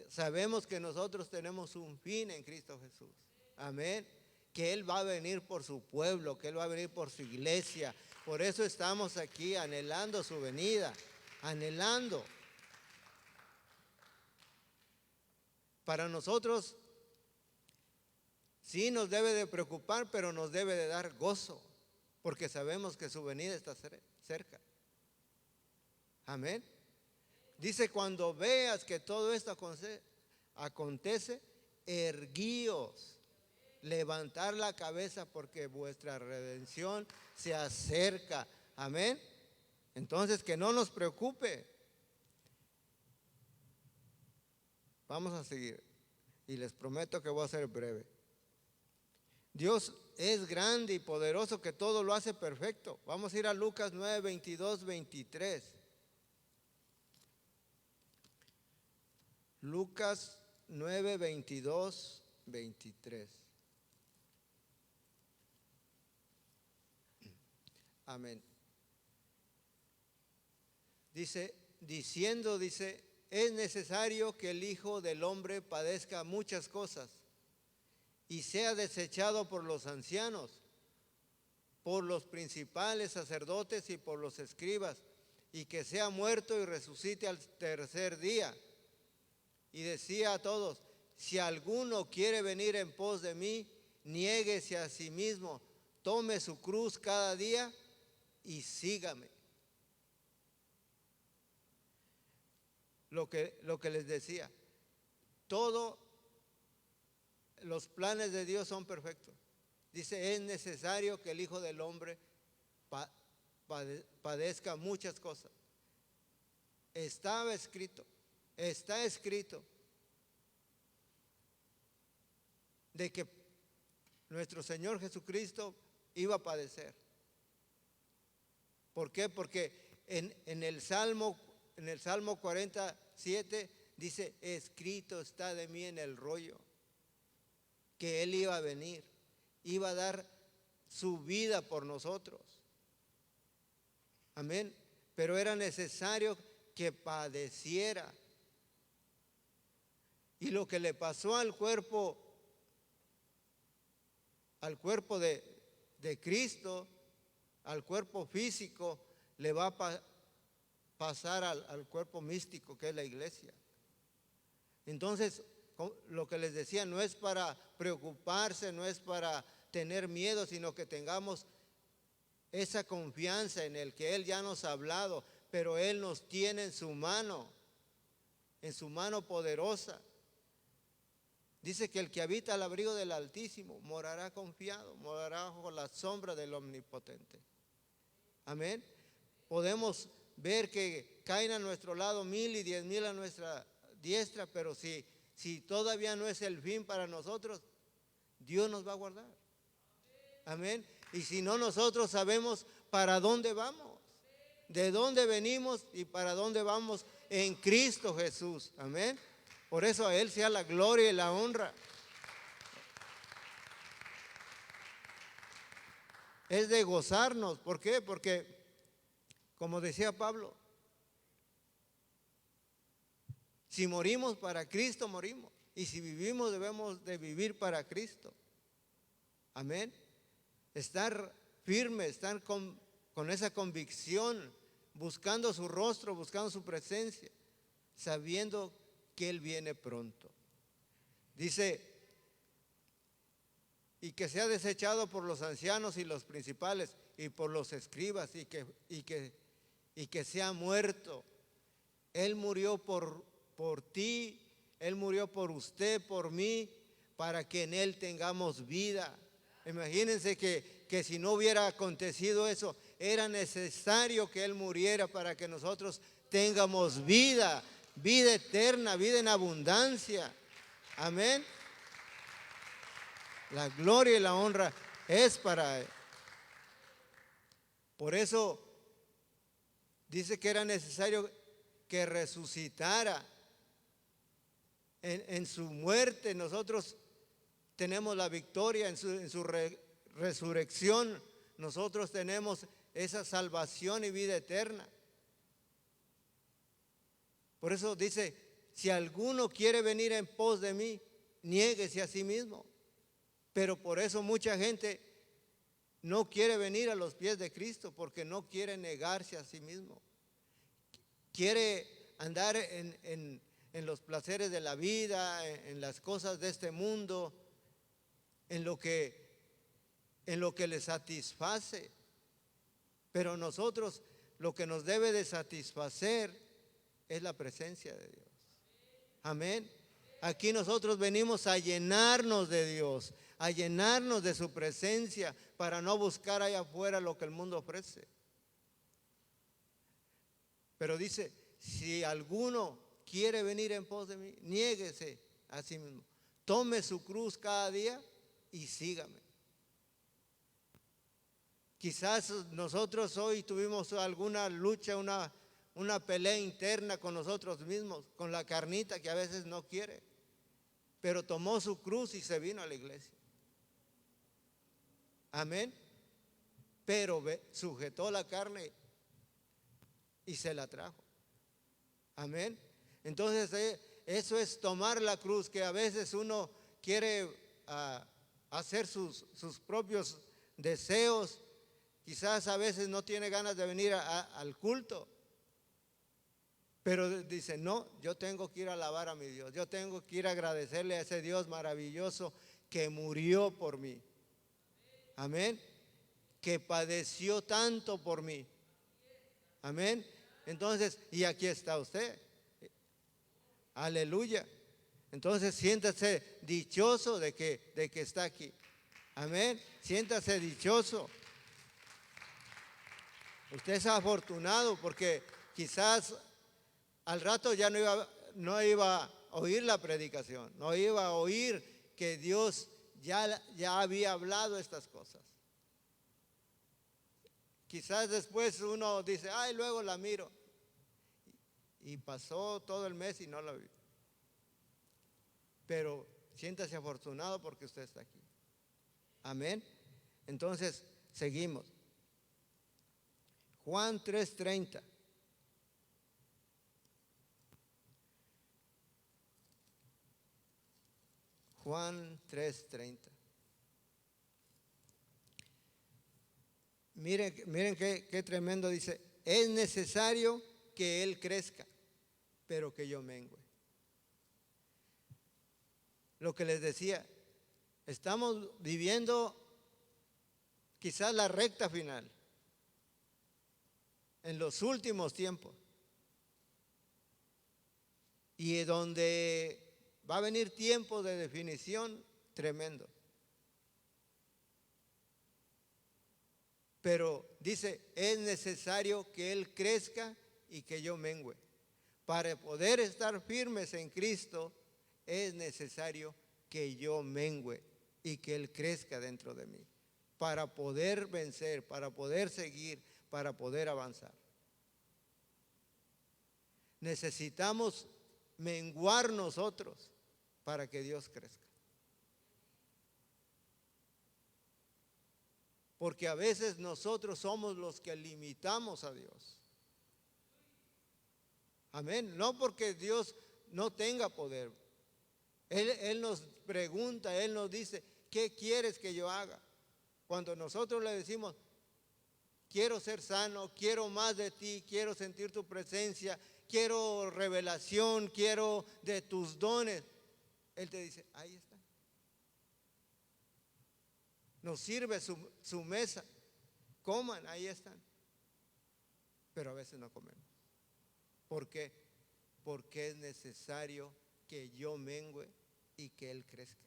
sabemos que nosotros tenemos un fin en Cristo Jesús. Amén. Que Él va a venir por su pueblo, que Él va a venir por su iglesia. Por eso estamos aquí anhelando su venida, anhelando. Para nosotros sí nos debe de preocupar, pero nos debe de dar gozo, porque sabemos que su venida está cerca. Amén. Dice, cuando veas que todo esto acontece, erguíos, levantar la cabeza, porque vuestra redención se acerca. Amén. Entonces, que no nos preocupe. Vamos a seguir. Y les prometo que voy a ser breve. Dios es grande y poderoso, que todo lo hace perfecto. Vamos a ir a Lucas 9, 22, 23. Lucas 9, 22, 23. Amén. Dice, es necesario que el Hijo del Hombre padezca muchas cosas y sea desechado por los ancianos, por los principales sacerdotes y por los escribas, y que sea muerto y resucite al tercer día. Y decía a todos, si alguno quiere venir en pos de mí, niéguese a sí mismo, tome su cruz cada día y sígame. lo que les decía. Todos los planes de Dios son perfectos. Dice, es necesario que el Hijo del Hombre padezca muchas cosas. Está escrito de que nuestro Señor Jesucristo iba a padecer. ¿Por qué? Porque en el Salmo 47 dice, escrito está de mí en el rollo, que Él iba a venir, iba a dar su vida por nosotros. Amén. Pero era necesario que padeciera. Y lo que le pasó al cuerpo de Cristo, al cuerpo físico, le va a pasar al cuerpo místico, que es la iglesia. Entonces, lo que les decía, no es para preocuparse, no es para tener miedo, sino que tengamos esa confianza en el que Él ya nos ha hablado, pero Él nos tiene en su mano poderosa. Dice que el que habita al abrigo del Altísimo morará confiado, morará bajo la sombra del Omnipotente. Amén. Podemos ver que caen a nuestro lado 1000 y 10,000 a nuestra diestra, pero si todavía no es el fin para nosotros, Dios nos va a guardar. Amén. Y si no, nosotros sabemos para dónde vamos, de dónde venimos y para dónde vamos en Cristo Jesús. Amén. Por eso a Él sea la gloria y la honra. Es de gozarnos. ¿Por qué? Porque, como decía Pablo, si morimos para Cristo, morimos. Y si vivimos, debemos de vivir para Cristo. Amén. Estar firme, estar con esa convicción, buscando su rostro, buscando su presencia, sabiendo que Él viene pronto. Dice, y que sea desechado por los ancianos y los principales y por los escribas, y que sea muerto. Él murió por ti, Él murió por usted, por mí, para que en Él tengamos vida. Imagínense que si no hubiera acontecido eso, era necesario que Él muriera para que nosotros tengamos vida, vida eterna, vida en abundancia. Amén. La gloria y la honra es para Él. Por eso dice que era necesario que resucitara. En su muerte nosotros tenemos la victoria, en su resurrección nosotros tenemos esa salvación y vida eterna. Por eso dice, si alguno quiere venir en pos de mí, niéguese a sí mismo. Pero por eso mucha gente no quiere venir a los pies de Cristo, porque no quiere negarse a sí mismo. Quiere andar en los placeres de la vida, en las cosas de este mundo, en lo que le satisface. Pero nosotros, lo que nos debe de satisfacer es la presencia de Dios. Amén. Aquí nosotros venimos a llenarnos de Dios, a llenarnos de su presencia, para no buscar allá afuera lo que el mundo ofrece. Pero dice, si alguno quiere venir en pos de mí, niéguese a sí mismo, tome su cruz cada día y sígame. Quizás nosotros hoy tuvimos alguna lucha, una pelea interna con nosotros mismos, con la carnita que a veces no quiere, pero tomó su cruz y se vino a la iglesia. Amén. Pero sujetó la carne y se la trajo. Amén. Entonces eso es tomar la cruz, que a veces uno quiere hacer sus propios deseos. Quizás a veces no tiene ganas de venir al culto, pero dice, no, yo tengo que ir a alabar a mi Dios, yo tengo que ir a agradecerle a ese Dios maravilloso que murió por mí. Amén. Que padeció tanto por mí. Amén. Entonces, y aquí está usted. Aleluya. Entonces siéntase dichoso de que está aquí. Amén. Siéntase dichoso. Usted es afortunado porque quizás al rato ya no iba a oír la predicación, no iba a oír que Dios ya había hablado estas cosas. Quizás después uno dice, ay, luego la miro. Y pasó todo el mes y no la vi. Pero siéntase afortunado porque usted está aquí. Amén. Entonces, seguimos. Juan 3:30. Juan 3:30. Miren qué tremendo dice. Es necesario que Él crezca, pero que yo mengüe. Lo que les decía, estamos viviendo quizás la recta final, en los últimos tiempos, y donde va a venir tiempo de definición tremendo. Pero dice, es necesario que Él crezca y que yo mengüe. Para poder estar firmes en Cristo, es necesario que yo mengüe y que Él crezca dentro de mí. Para poder vencer, para poder seguir, para poder avanzar. Necesitamos menguar nosotros para que Dios crezca. Porque a veces nosotros somos los que limitamos a Dios. Amén. No porque Dios no tenga poder. Él nos pregunta, Él nos dice, ¿qué quieres que yo haga? Cuando nosotros le decimos, quiero ser sano, quiero más de ti, quiero sentir tu presencia, quiero revelación, quiero de tus dones, Él te dice, ahí está. Nos sirve su mesa, coman, ahí están. Pero a veces no comemos. ¿Por qué? Porque es necesario que yo mengüe y que Él crezca.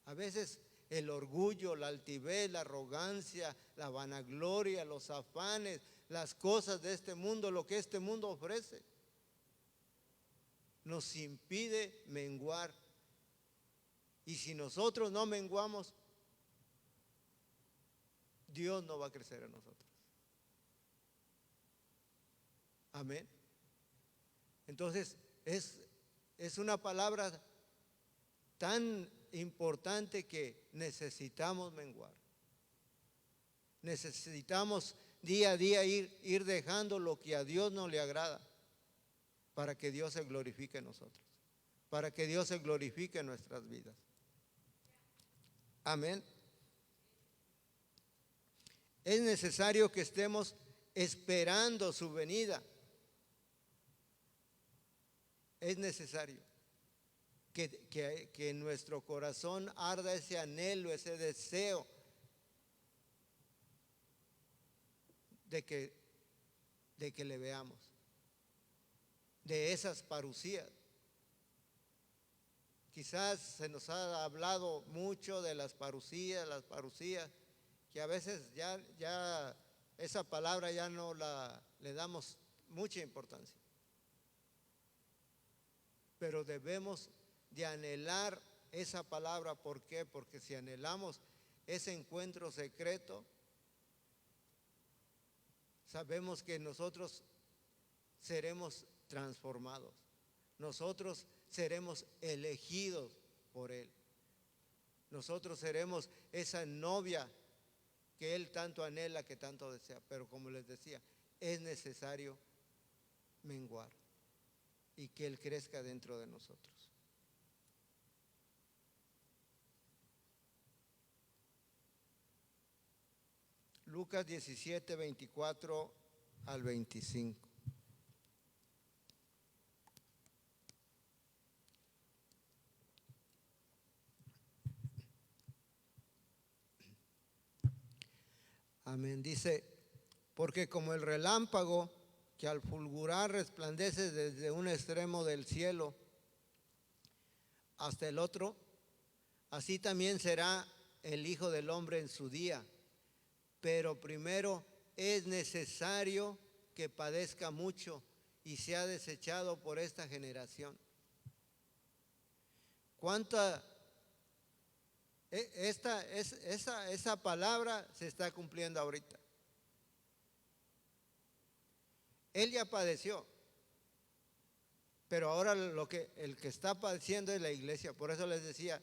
A veces el orgullo, la altivez, la arrogancia, la vanagloria, los afanes, las cosas de este mundo, lo que este mundo ofrece, nos impide menguar. Y si nosotros no menguamos, Dios no va a crecer en nosotros. Amén. Entonces, es una palabra tan importante que necesitamos menguar. Necesitamos día a día ir dejando lo que a Dios no le agrada para que Dios se glorifique en nosotros, para que Dios se glorifique en nuestras vidas. Amén. Es necesario que estemos esperando su venida. Es necesario que en nuestro corazón arda ese anhelo, ese deseo de que le veamos, de esas parucías. Quizás se nos ha hablado mucho de las parucías, que a veces ya esa palabra ya no le damos mucha importancia. Pero debemos de anhelar esa palabra. ¿Por qué? Porque si anhelamos ese encuentro secreto, sabemos que nosotros seremos transformados. Nosotros seremos elegidos por Él. Nosotros seremos esa novia que Él tanto anhela, que tanto desea. Pero como les decía, es necesario menguar y que Él crezca dentro de nosotros. Lucas 17, 24 al 25. Amén. Dice, porque como el relámpago que al fulgurar resplandece desde un extremo del cielo hasta el otro, así también será el Hijo del Hombre en su día. Pero primero es necesario que padezca mucho y sea desechado por esta generación. Esa palabra se está cumpliendo ahorita. Él ya padeció, pero ahora el que está padeciendo es la iglesia. Por eso les decía,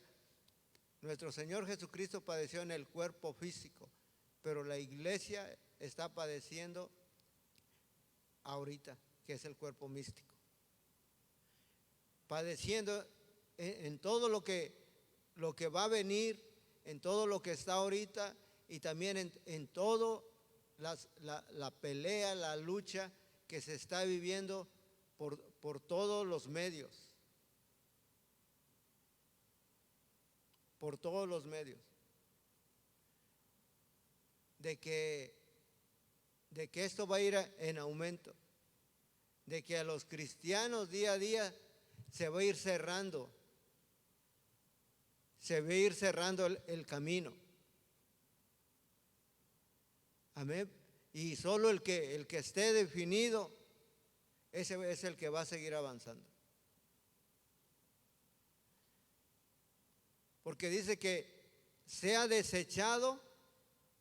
nuestro Señor Jesucristo padeció en el cuerpo físico, pero la iglesia está padeciendo ahorita, que es el cuerpo místico. Padeciendo en todo lo que va a venir, en todo lo que está ahorita y también en todo la pelea, la lucha que se está viviendo por todos los medios. Por todos los medios. De que esto va a ir en aumento. De que a los cristianos día a día se va a ir cerrando. Se va a ir cerrando el camino. Amén. Y solo el que esté definido, ese es el que va a seguir avanzando. Porque dice que sea desechado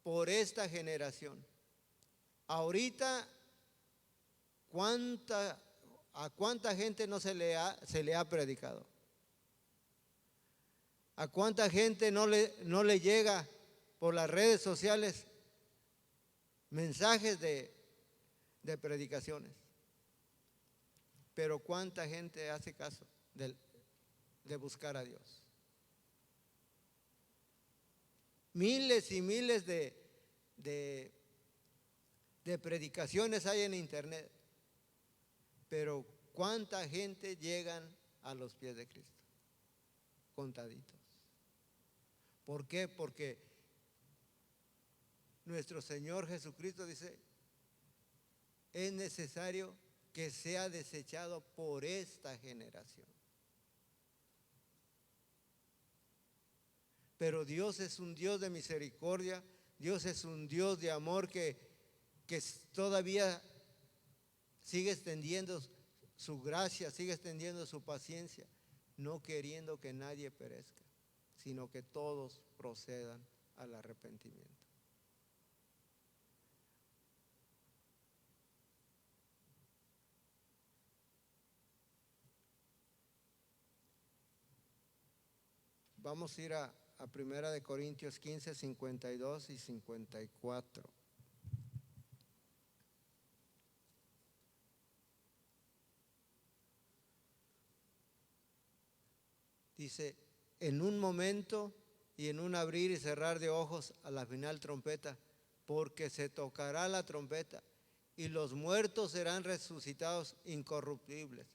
por esta generación. Ahorita, ¿a cuánta gente no se le ha predicado? ¿A cuánta gente no le llega por las redes sociales mensajes de predicaciones? Pero ¿cuánta gente hace caso de buscar a Dios? Miles y miles de predicaciones hay en internet, pero ¿cuánta gente llegan a los pies de Cristo? Contaditos. ¿Por qué? Porque nuestro Señor Jesucristo dice, es necesario que sea desechado por esta generación. Pero Dios es un Dios de misericordia, Dios es un Dios de amor que todavía sigue extendiendo su gracia, sigue extendiendo su paciencia, no queriendo que nadie perezca, sino que todos procedan al arrepentimiento. Vamos a ir a 1 Corintios 15, 52 y 54. Dice, en un momento y en un abrir y cerrar de ojos a la final trompeta, porque se tocará la trompeta y los muertos serán resucitados incorruptibles.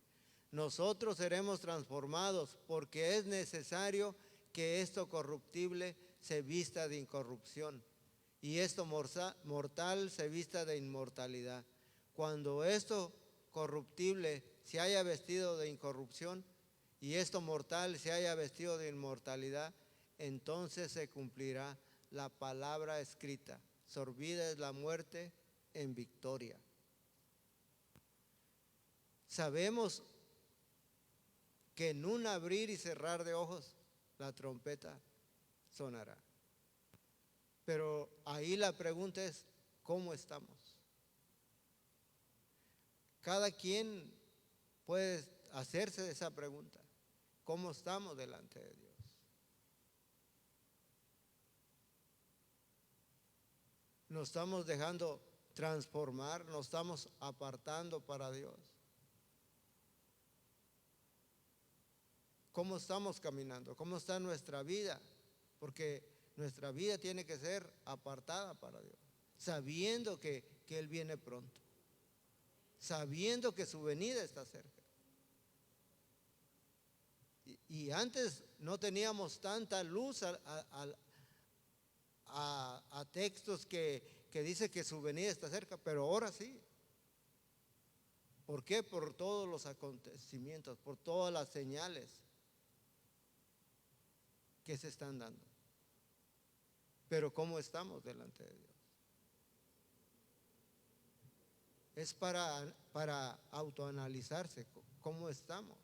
Nosotros seremos transformados porque es necesario que esto corruptible se vista de incorrupción y esto mortal se vista de inmortalidad. Cuando esto corruptible se haya vestido de incorrupción y esto mortal se haya vestido de inmortalidad, entonces se cumplirá la palabra escrita: sorbida es la muerte en victoria. Sabemos que en un abrir y cerrar de ojos la trompeta sonará. Pero ahí la pregunta es, ¿cómo estamos? Cada quien puede hacerse esa pregunta. ¿Cómo estamos delante de Dios? ¿Nos estamos dejando transformar? ¿Nos estamos apartando para Dios? ¿Cómo estamos caminando? ¿Cómo está nuestra vida? Porque nuestra vida tiene que ser apartada para Dios, sabiendo que Él viene pronto, sabiendo que su venida está cerca. Y antes no teníamos tanta luz a textos que dice que su venida está cerca, pero ahora sí. ¿Por qué? Por todos los acontecimientos, por todas las señales que se están dando. Pero ¿cómo estamos delante de Dios? Es para autoanalizarse cómo estamos.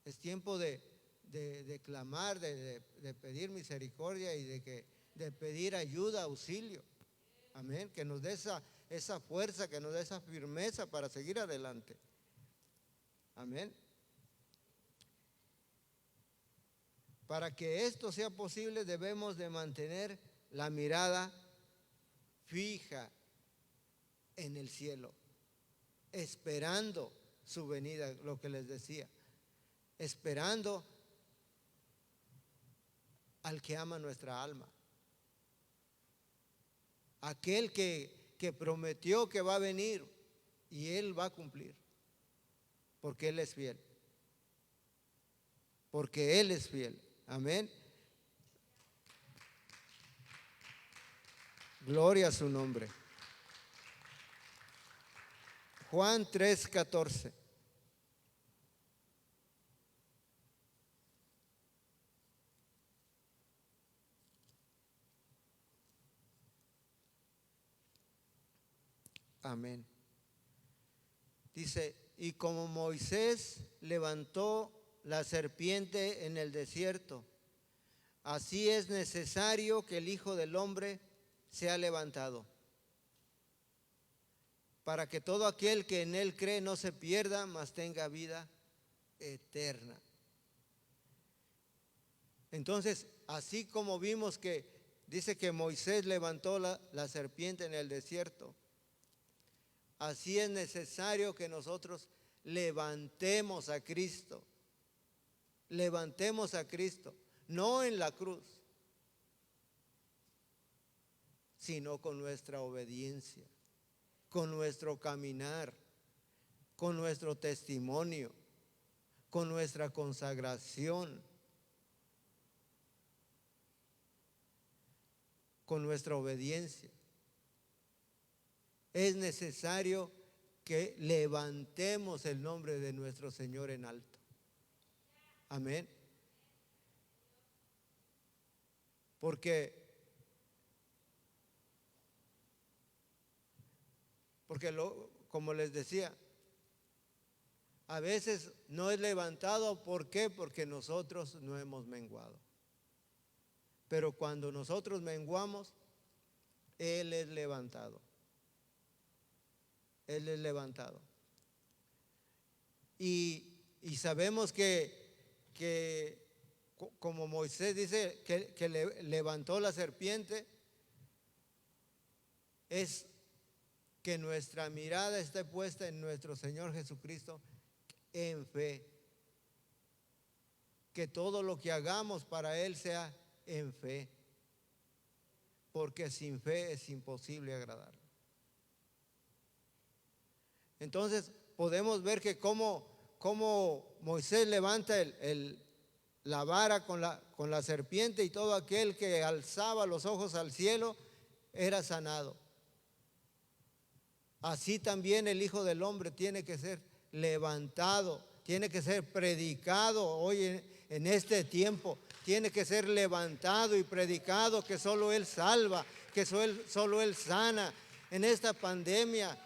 Es tiempo de clamar, de pedir misericordia y de pedir ayuda, auxilio. Amén. Que nos dé esa fuerza, que nos dé esa firmeza para seguir adelante. Amén. Para que esto sea posible debemos de mantener la mirada fija en el cielo, esperando su venida, lo que les decía, esperando al que ama nuestra alma, aquel que prometió que va a venir y Él va a cumplir, porque Él es fiel, porque Él es fiel. Amén. Gloria a su nombre. Juan 3:14. Amén. Dice, y como Moisés levantó la serpiente en el desierto, así es necesario que el Hijo del Hombre sea levantado, para que todo aquel que en él cree no se pierda, mas tenga vida eterna. Entonces, así como vimos que dice que Moisés levantó la serpiente en el desierto, así es necesario que nosotros levantemos a Cristo. Levantemos a Cristo, no en la cruz, sino con nuestra obediencia, con nuestro caminar, con nuestro testimonio, con nuestra consagración, con nuestra obediencia. Es necesario que levantemos el nombre de nuestro Señor en alto. Amén. Porque como les decía, a veces no es levantado. ¿Por qué? Porque nosotros no hemos menguado. Pero cuando nosotros menguamos, Él es levantado. Él es levantado. Y sabemos que como Moisés dice que levantó la serpiente, es que nuestra mirada esté puesta en nuestro Señor Jesucristo en fe. Que todo lo que hagamos para Él sea en fe. Porque sin fe es imposible agradarlo. Entonces podemos ver que como Moisés levanta la vara con la serpiente, y todo aquel que alzaba los ojos al cielo era sanado. Así también el Hijo del Hombre tiene que ser levantado, tiene que ser predicado hoy en este tiempo. Tiene que ser levantado y predicado que solo Él salva, que solo Él sana. En esta pandemia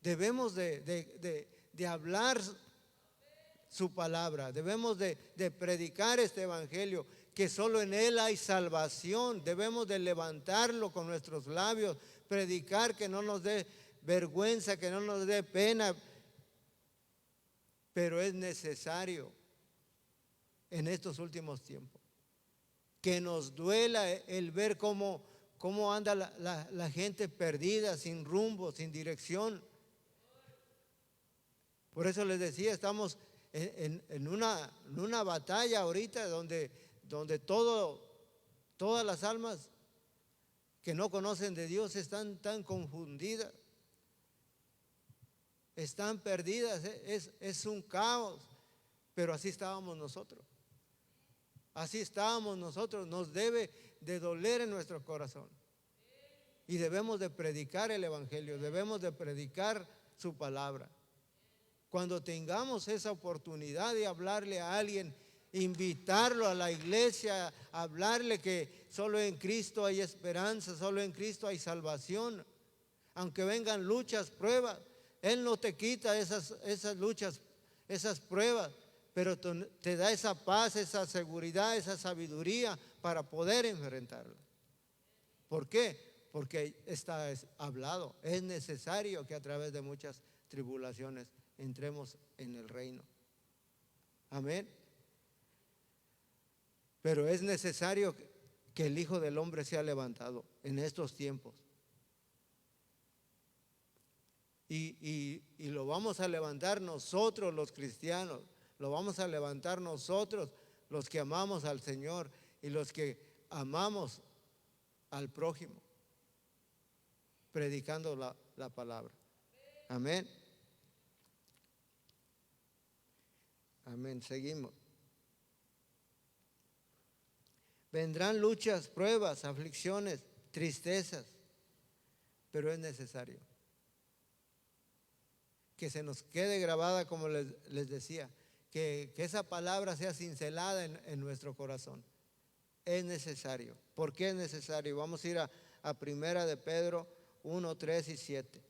debemos de hablar su palabra, debemos de predicar este evangelio, que solo en Él hay salvación. Debemos de levantarlo con nuestros labios, predicar, que no nos dé vergüenza, que no nos dé pena. Pero es necesario en estos últimos tiempos que nos duela el ver cómo anda la gente perdida, sin rumbo, sin dirección. Por eso les decía, estamos en una batalla ahorita donde todas las almas que no conocen de Dios están tan confundidas, están perdidas, es un caos. Pero así estábamos nosotros. Así estábamos nosotros. Nos debe de doler en nuestro corazón. Y debemos de predicar el evangelio, debemos de predicar su palabra. Cuando tengamos esa oportunidad de hablarle a alguien, invitarlo a la iglesia, hablarle que solo en Cristo hay esperanza, solo en Cristo hay salvación. Aunque vengan luchas, pruebas, Él no te quita esas luchas, esas pruebas, pero te da esa paz, esa seguridad, esa sabiduría para poder enfrentarla. ¿Por qué? Porque está hablado. Es necesario que a través de muchas tribulaciones entremos en el reino. Amén. Pero es necesario que el Hijo del Hombre sea levantado en estos tiempos. Y lo vamos a levantar nosotros los cristianos, lo vamos a levantar nosotros los que amamos al Señor y los que amamos al prójimo, predicando la palabra. Amén. Amén, seguimos. Vendrán luchas, pruebas, aflicciones, tristezas, pero es necesario que se nos quede grabada, como les decía, que esa palabra sea cincelada en nuestro corazón. Es necesario. ¿Por qué es necesario? Vamos a ir a Primera de Pedro 1, 3 y 7.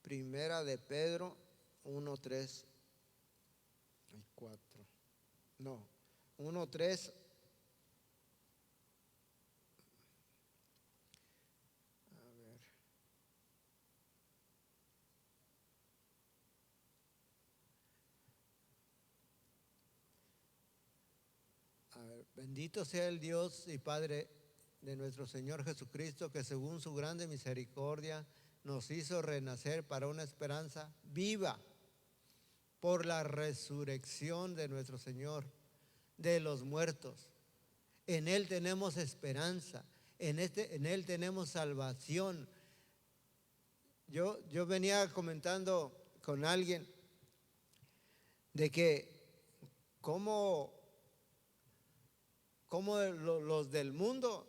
Primera de Pedro 1, 3 y 4. No, 1, 3. A ver, bendito sea el Dios y Padre de nuestro Señor Jesucristo, que según su grande misericordia nos hizo renacer para una esperanza viva por la resurrección de nuestro Señor de los muertos. En Él tenemos esperanza, en Él tenemos salvación. Yo venía comentando con alguien de que cómo los del mundo,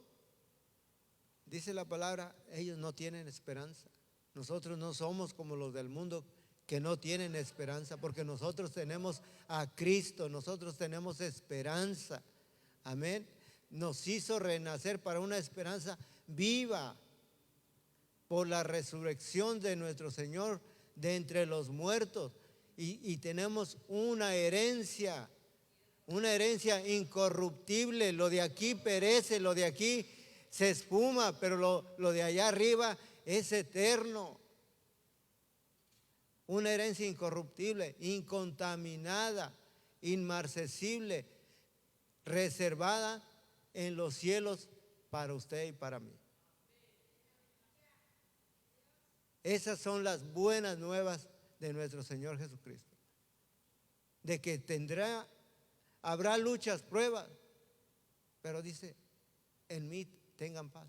dice la palabra, ellos no tienen esperanza. Nosotros no somos como los del mundo que no tienen esperanza, porque nosotros tenemos a Cristo, nosotros tenemos esperanza. Amén. Nos hizo renacer para una esperanza viva por la resurrección de nuestro Señor de entre los muertos. Y tenemos una herencia incorruptible. Lo de aquí perece, lo de aquí se espuma, pero lo de allá arriba es eterno. Una herencia incorruptible, incontaminada, inmarcesible, reservada en los cielos para usted y para mí. Esas son las buenas nuevas de nuestro Señor Jesucristo. De que habrá luchas, pruebas, pero dice, en mí tengan paz,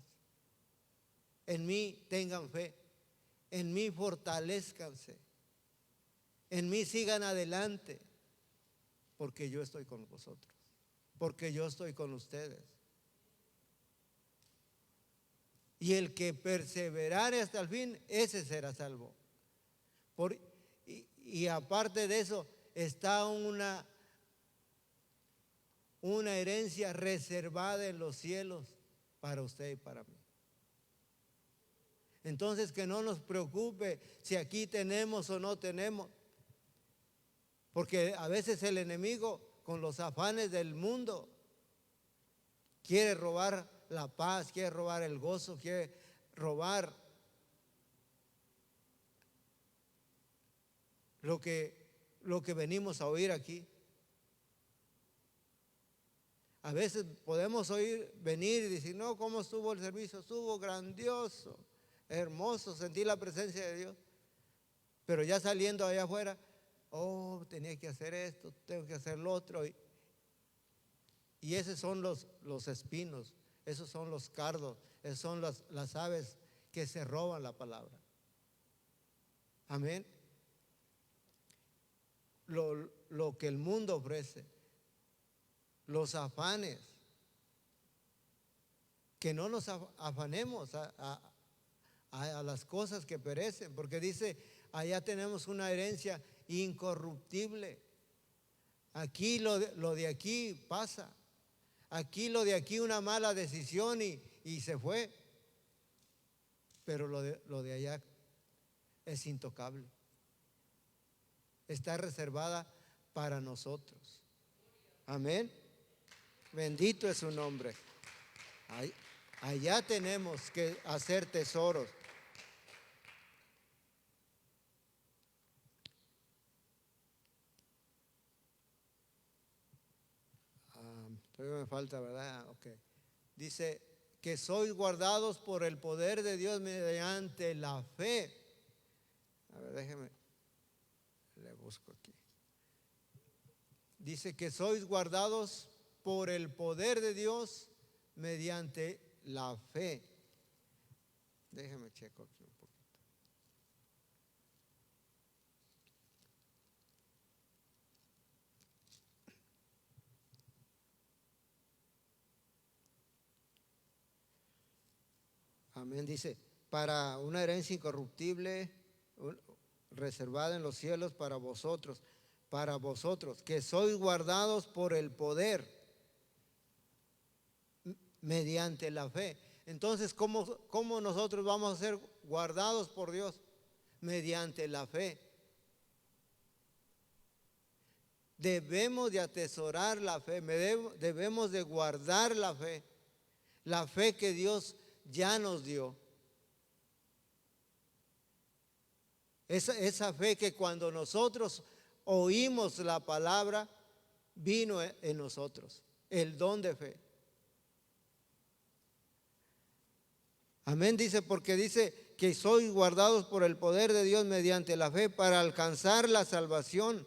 en mí tengan fe, en mí fortalezcanse, en mí sigan adelante, porque yo estoy con vosotros, porque yo estoy con ustedes. Y el que perseverare hasta el fin, ese será salvo. Y aparte de eso, está una herencia reservada en los cielos para usted y para mí. Entonces, que no nos preocupe si aquí tenemos o no tenemos, porque a veces el enemigo, con los afanes del mundo, quiere robar la paz, quiere robar el gozo, quiere robar lo que venimos a oír aquí. A veces podemos venir y decir, no, ¿cómo estuvo el servicio? Estuvo grandioso, hermoso, sentí la presencia de Dios. Pero ya saliendo allá afuera, tenía que hacer esto, tengo que hacer lo otro. Y esos son los espinos, esos son los cardos, esas son las aves que se roban la palabra. Amén. Lo que el mundo ofrece, los afanes, que no nos afanemos a las cosas que perecen, porque dice, allá tenemos una herencia incorruptible. Aquí lo de aquí pasa, aquí lo de aquí una mala decisión y se fue, pero lo de allá es intocable, está reservada para nosotros. Amén. Bendito es su nombre. Allá tenemos que hacer tesoros. Todavía me falta, ¿verdad? Ok. Dice que sois guardados por el poder de Dios mediante la fe. A ver, déjeme, le busco aquí. Dice que sois guardados por el poder de Dios mediante la fe. Déjeme checo aquí un poquito. Amén. Dice, para una herencia incorruptible, reservada en los cielos para vosotros, que sois guardados por el poder mediante la fe. Entonces, ¿cómo nosotros vamos a ser guardados por Dios? Mediante la fe. Debemos de atesorar la fe, debemos de guardar la fe que Dios ya nos dio. Esa fe que cuando nosotros oímos la palabra, vino en nosotros, el don de fe. Amén, dice, porque dice que sois guardados por el poder de Dios mediante la fe para alcanzar la salvación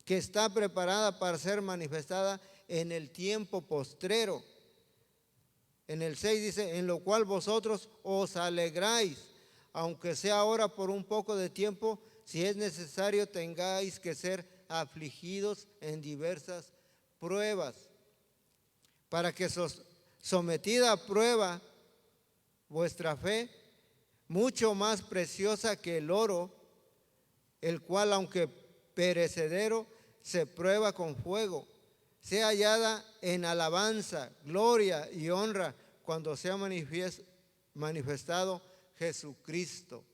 que está preparada para ser manifestada en el tiempo postrero. En el 6 dice, en lo cual vosotros os alegráis, aunque sea ahora por un poco de tiempo, si es necesario tengáis que ser afligidos en diversas pruebas, para que sometida a prueba vuestra fe, mucho más preciosa que el oro, el cual aunque perecedero, se prueba con fuego, sea hallada en alabanza, gloria y honra cuando sea manifestado Jesucristo.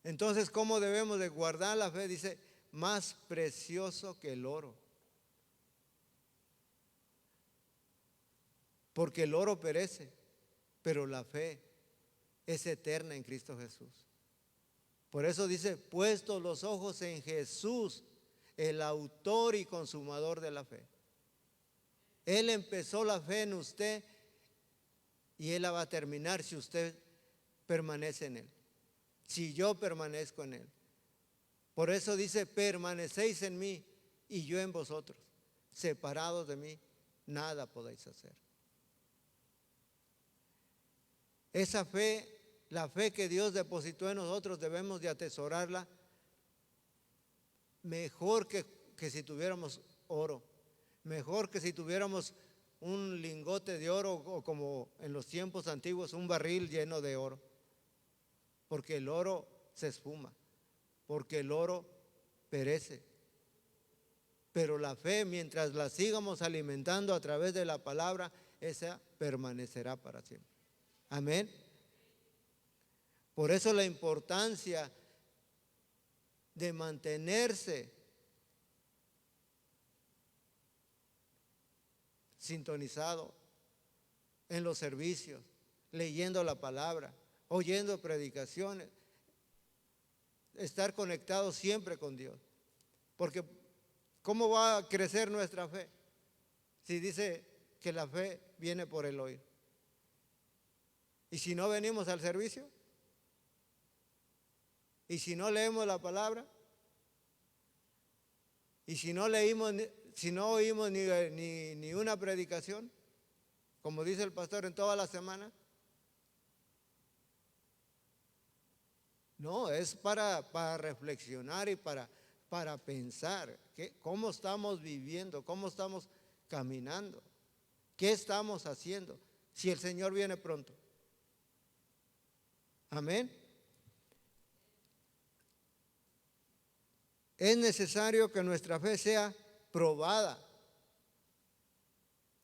Entonces, ¿cómo debemos de guardar la fe? Dice, más precioso que el oro. Porque el oro perece, pero la fe es eterna en Cristo Jesús. Por eso dice, puestos los ojos en Jesús, el autor y consumador de la fe. Él empezó la fe en usted y Él la va a terminar si usted permanece en Él, si yo permanezco en Él. Por eso dice, permanecéis en mí y yo en vosotros. Separados de mí, nada podéis hacer. Esa fe, la fe que Dios depositó en nosotros, debemos de atesorarla mejor que si tuviéramos oro, mejor que si tuviéramos un lingote de oro o como en los tiempos antiguos un barril lleno de oro, porque el oro se esfuma, porque el oro perece. Pero la fe, mientras la sigamos alimentando a través de la palabra, esa permanecerá para siempre. Amén. Por eso la importancia de mantenerse sintonizado en los servicios, leyendo la palabra, oyendo predicaciones, estar conectado siempre con Dios. Porque ¿cómo va a crecer nuestra fe? Si dice que la fe viene por el oír. ¿Y si no venimos al servicio? ¿Y si no leemos la palabra? ¿Y si no oímos ni una predicación? Como dice el pastor en toda la semana. No, es para reflexionar y para pensar cómo estamos viviendo, cómo estamos caminando, qué estamos haciendo, si el Señor viene pronto. Amén. Es necesario que nuestra fe sea probada.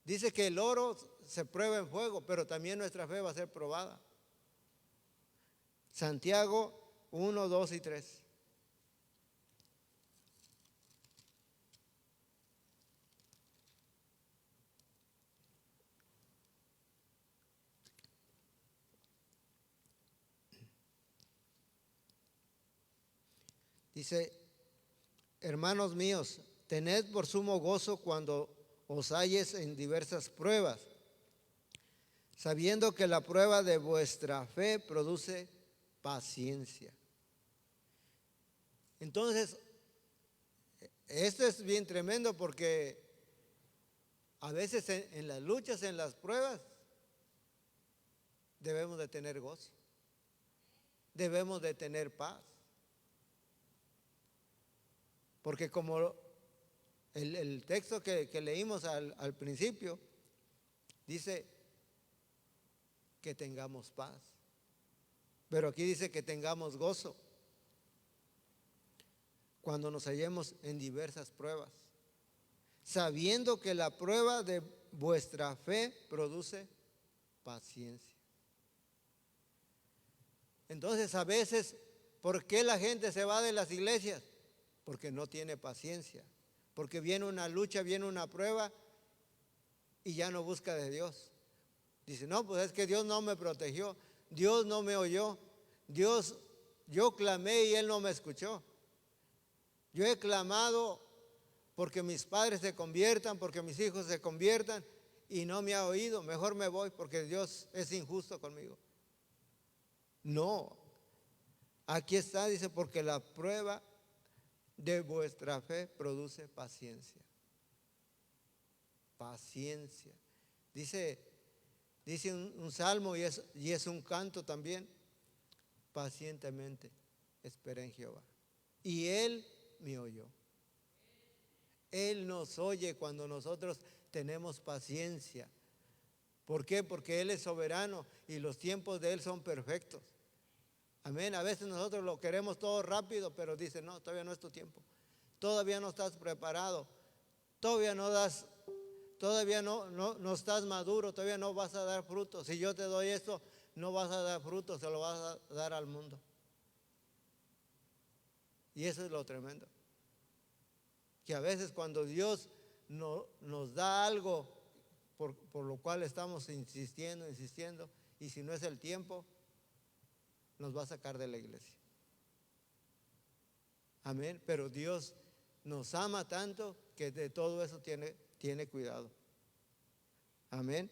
Dice que el oro se prueba en fuego, pero también nuestra fe va a ser probada. Santiago 1, 2 y 3. Dice, hermanos míos, tened por sumo gozo cuando os halles en diversas pruebas, sabiendo que la prueba de vuestra fe produce paciencia. Entonces, esto es bien tremendo porque a veces en las luchas, en las pruebas, debemos de tener gozo, debemos de tener paz. Porque como el texto que leímos al principio, dice que tengamos paz. Pero aquí dice que tengamos gozo cuando nos hallemos en diversas pruebas, sabiendo que la prueba de vuestra fe produce paciencia. Entonces, a veces, ¿por qué la gente se va de las iglesias? Porque no tiene paciencia, porque viene una lucha, viene una prueba y ya no busca de Dios. Dice, no, pues es que Dios no me protegió, Dios no me oyó, yo clamé y Él no me escuchó. Yo he clamado porque mis padres se conviertan, porque mis hijos se conviertan y no me ha oído, mejor me voy porque Dios es injusto conmigo. No, aquí está, dice, porque la prueba de vuestra fe produce paciencia. Paciencia. Dice un salmo y es un canto también. Pacientemente esperé en Jehová. Y Él me oyó. Él nos oye cuando nosotros tenemos paciencia. ¿Por qué? Porque Él es soberano y los tiempos de Él son perfectos. Amén. A veces nosotros lo queremos todo rápido, pero dice, no, todavía no es tu tiempo. Todavía no estás preparado. Todavía no estás maduro, todavía no vas a dar frutos. Si yo te doy esto, no vas a dar frutos, se lo vas a dar al mundo. Y eso es lo tremendo. Que a veces cuando Dios nos da algo por lo cual estamos insistiendo, y si no es el tiempo, nos va a sacar de la iglesia. Amén. Pero Dios nos ama tanto que de todo eso tiene cuidado. Amén.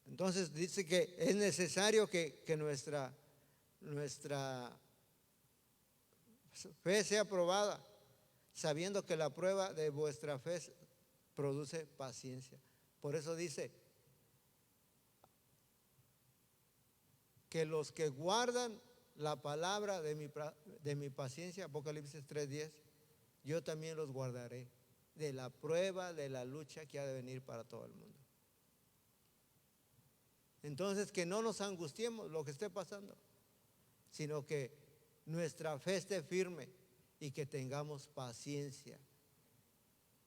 Entonces dice que es necesario que nuestra fe sea probada, sabiendo que la prueba de vuestra fe produce paciencia. Por eso dice que los que guardan la palabra de mi paciencia, Apocalipsis 3:10, yo también los guardaré de la prueba, de la lucha que ha de venir para todo el mundo. Entonces, que no nos angustiemos lo que esté pasando, sino que nuestra fe esté firme y que tengamos paciencia,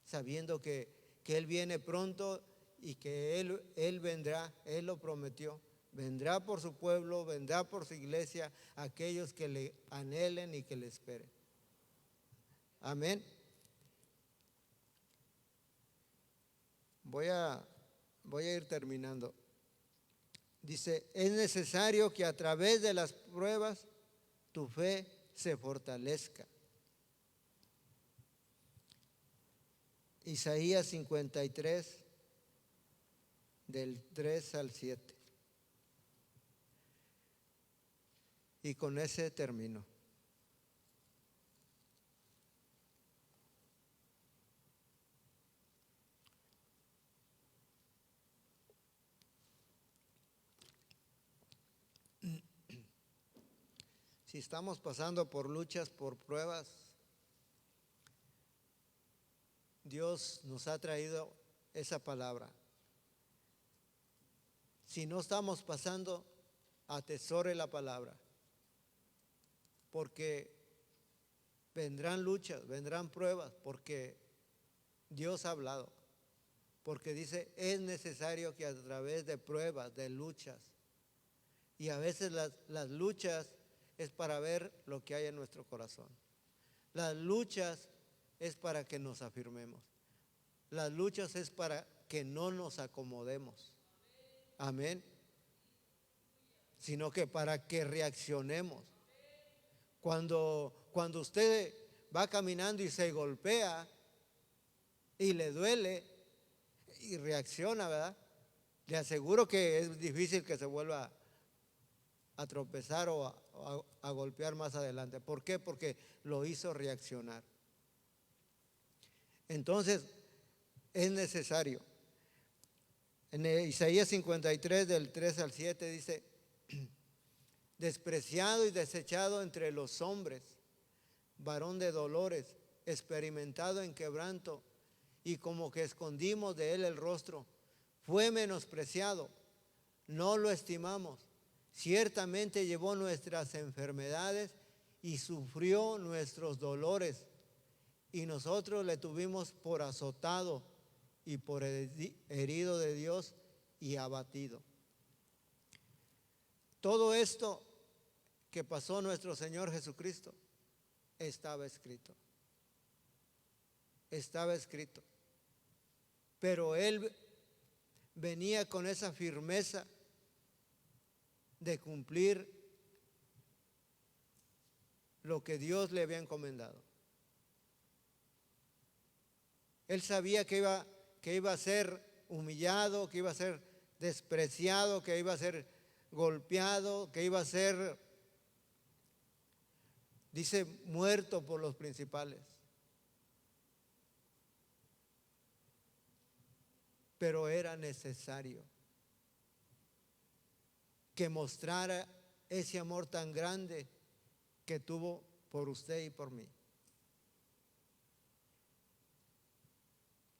sabiendo que Él viene pronto y que Él vendrá, Él lo prometió. Vendrá por su pueblo, vendrá por su iglesia, aquellos que le anhelen y que le esperen. Amén. Voy a ir terminando. Dice, es necesario que a través de las pruebas tu fe se fortalezca. Isaías 53, del 3 al 7. Y con ese termino. si estamos pasando por luchas, por pruebas, Dios nos ha traído esa palabra. Si no estamos pasando, atesore la palabra, porque vendrán luchas, vendrán pruebas, porque Dios ha hablado, porque dice, es necesario que a través de pruebas, de luchas, y a veces las luchas es para ver lo que hay en nuestro corazón. Las luchas es para que nos afirmemos. Las luchas es para que no nos acomodemos. Amén. Sino que para que reaccionemos. Cuando usted va caminando y se golpea y le duele y reacciona, ¿verdad? Le aseguro que es difícil que se vuelva a tropezar o a golpear más adelante. ¿Por qué? Porque lo hizo reaccionar. Entonces, es necesario. En Isaías 53, del 3 al 7, dice, despreciado y desechado entre los hombres, varón de dolores, experimentado en quebranto, y como que escondimos de él el rostro, fue menospreciado, no lo estimamos. Ciertamente llevó nuestras enfermedades y sufrió nuestros dolores, y nosotros le tuvimos por azotado y por herido de Dios y abatido. Todo esto que pasó nuestro Señor Jesucristo estaba escrito. Estaba escrito. Pero Él venía con esa firmeza de cumplir lo que Dios le había encomendado. Él sabía que iba a ser humillado, que iba a ser despreciado, que iba a ser golpeado, que iba a ser, dice, muerto por los principales. Pero era necesario que mostrara ese amor tan grande que tuvo por usted y por mí.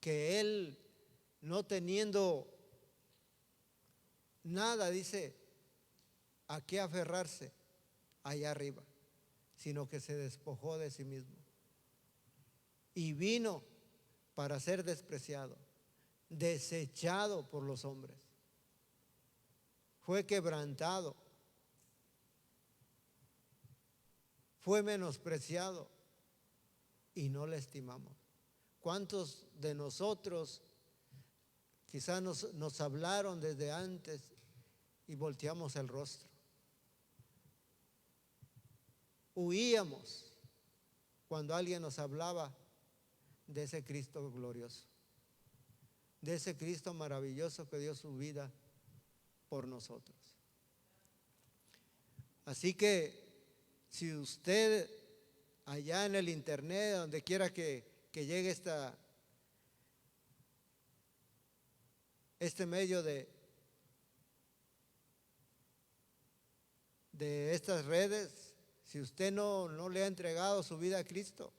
Que Él, no teniendo nada, dice, a qué aferrarse allá arriba, sino que se despojó de sí mismo. Y vino para ser despreciado, desechado por los hombres. Fue quebrantado, fue menospreciado y no le estimamos. ¿Cuántos de nosotros quizás nos hablaron desde antes y volteamos el rostro? Huíamos cuando alguien nos hablaba de ese Cristo glorioso, de ese Cristo maravilloso que dio su vida por nosotros. Así que si usted allá en el internet, donde quiera que llegue este medio de estas redes, si usted no le ha entregado su vida a Cristo,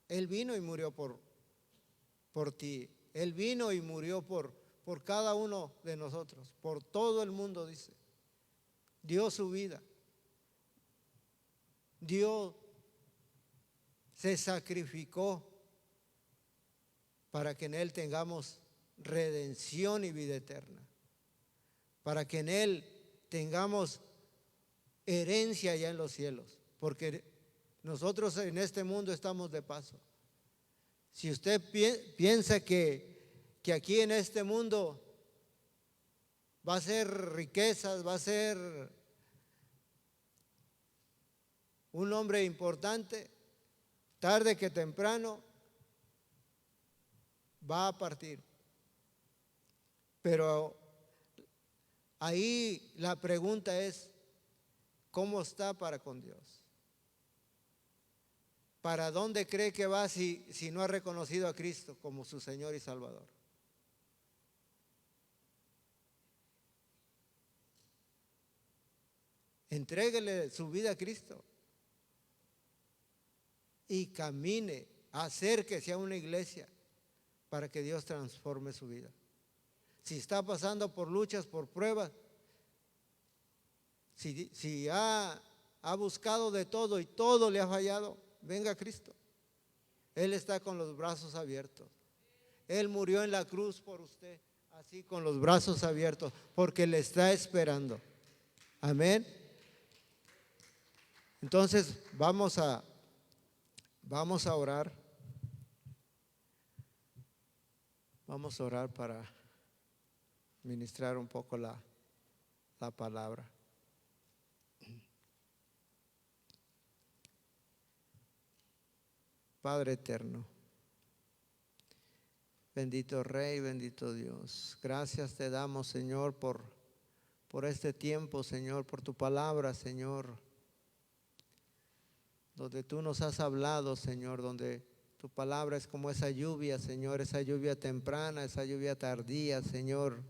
Él vino y murió por ti. Él vino y murió por cada uno de nosotros, por todo el mundo, dice. Dio su vida. Se sacrificó para que en Él tengamos redención y vida eterna, para que en Él tengamos herencia allá en los cielos, porque nosotros en este mundo estamos de paso. Si usted piensa que aquí en este mundo va a ser riquezas, va a ser un hombre importante, tarde que temprano va a partir. Pero ahí la pregunta es, ¿cómo está para con Dios? ¿Para dónde cree que va si no ha reconocido a Cristo como su Señor y Salvador? Entréguele su vida a Cristo y camine, acérquese a una iglesia para que Dios transforme su vida. Si está pasando por luchas, por pruebas, si ha buscado de todo y todo le ha fallado, venga a Cristo. Él está con los brazos abiertos. Él murió en la cruz por usted, así con los brazos abiertos, porque le está esperando. Amén. Entonces vamos a orar. Vamos a orar para ministrar un poco la palabra. Padre eterno, bendito Rey, bendito Dios, gracias te damos, Señor, por este tiempo, Señor, por tu palabra, Señor, donde tú nos has hablado, Señor, donde tu palabra es como esa lluvia, Señor, esa lluvia temprana, esa lluvia tardía, Señor.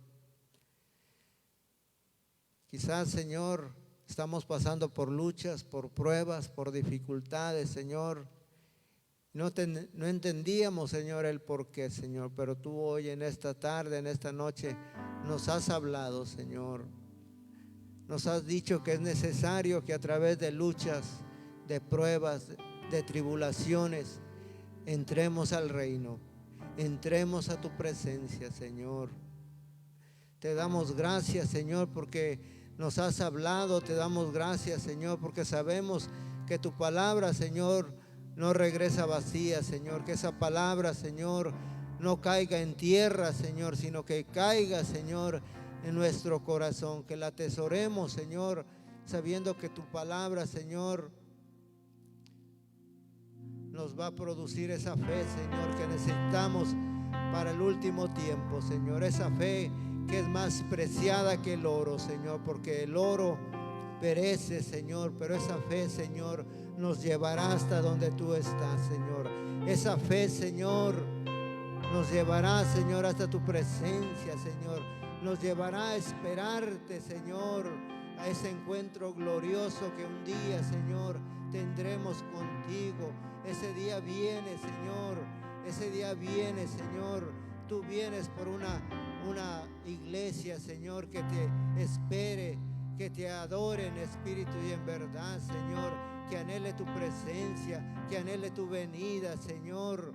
Quizás, Señor, estamos pasando por luchas, por pruebas, por dificultades, Señor. No entendíamos, Señor, el porqué, Señor, pero tú hoy en esta tarde, en esta noche, nos has hablado, Señor. Nos has dicho que es necesario que a través de luchas, de pruebas, de tribulaciones, entremos al reino, entremos a tu presencia, Señor. Te damos gracias, Señor, porque nos has hablado. Te damos gracias, Señor, porque sabemos que tu palabra, Señor, no regresa vacía, Señor. Que esa palabra, Señor, no caiga en tierra, Señor, sino que caiga, Señor, en nuestro corazón. Que la atesoremos, Señor, sabiendo que tu palabra, Señor, nos va a producir esa fe, Señor, que necesitamos para el último tiempo, Señor. Esa fe que es más preciada que el oro, Señor, porque el oro perece, Señor, pero esa fe, Señor, nos llevará hasta donde tú estás, Señor. Esa fe, Señor, nos llevará, Señor, hasta tu presencia, Señor. Nos llevará a esperarte, Señor, a ese encuentro glorioso que un día, Señor, tendremos contigo. Ese día viene, Señor. Ese día viene, Señor. Tú vienes por una iglesia, Señor, que te espere, que te adore en espíritu y en verdad, Señor. Que anhele tu presencia, que anhele tu venida, Señor.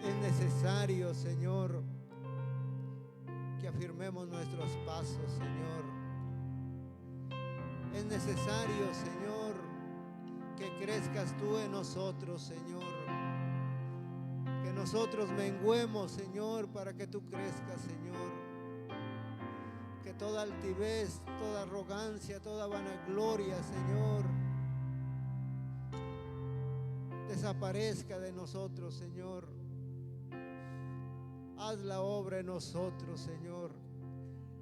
Es necesario, Señor, que afirmemos nuestros pasos, Señor. Es necesario, Señor, que crezcas tú en nosotros, Señor. Que nosotros menguemos, Señor, para que tú crezcas, Señor. Que toda altivez, toda arrogancia, toda vanagloria, Señor, desaparezca de nosotros, Señor. Haz la obra en nosotros, Señor.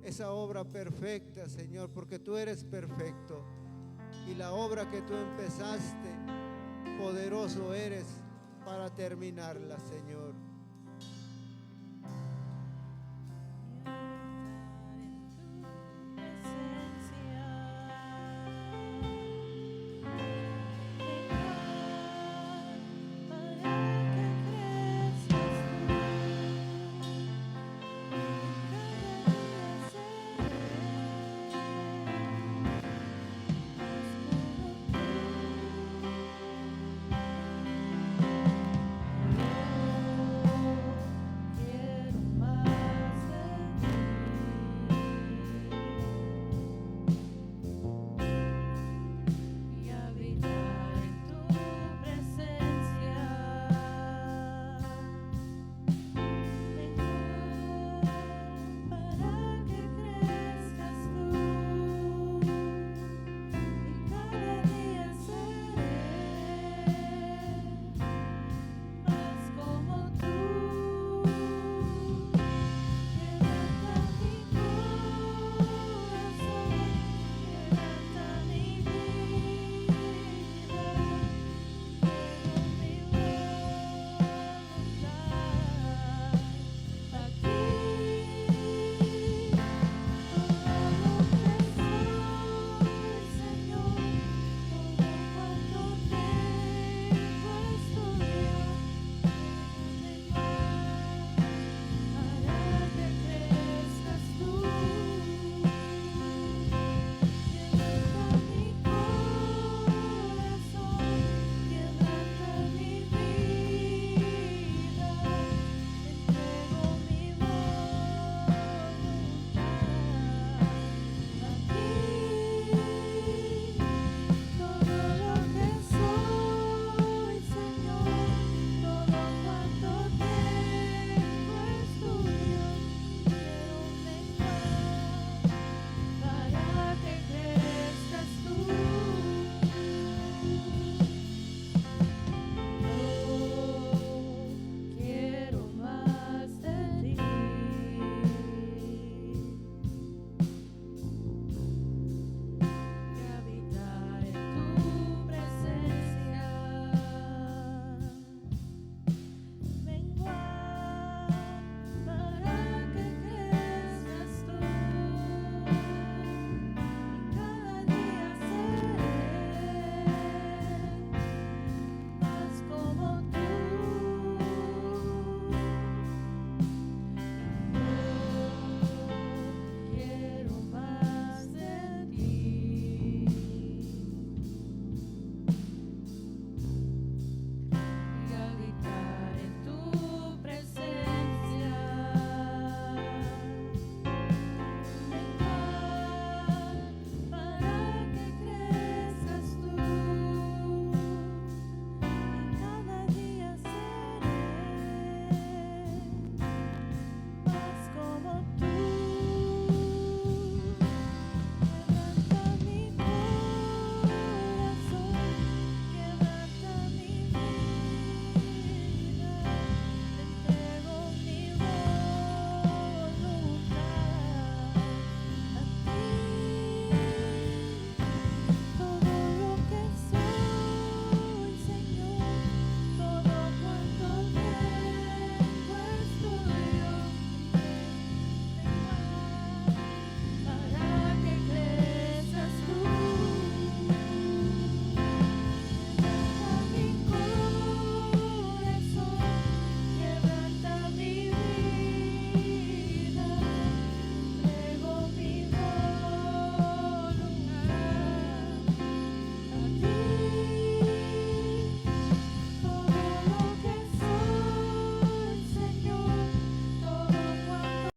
Esa obra perfecta, Señor, porque tú eres perfecto. Y la obra que tú empezaste, poderoso eres para terminarla, Señor.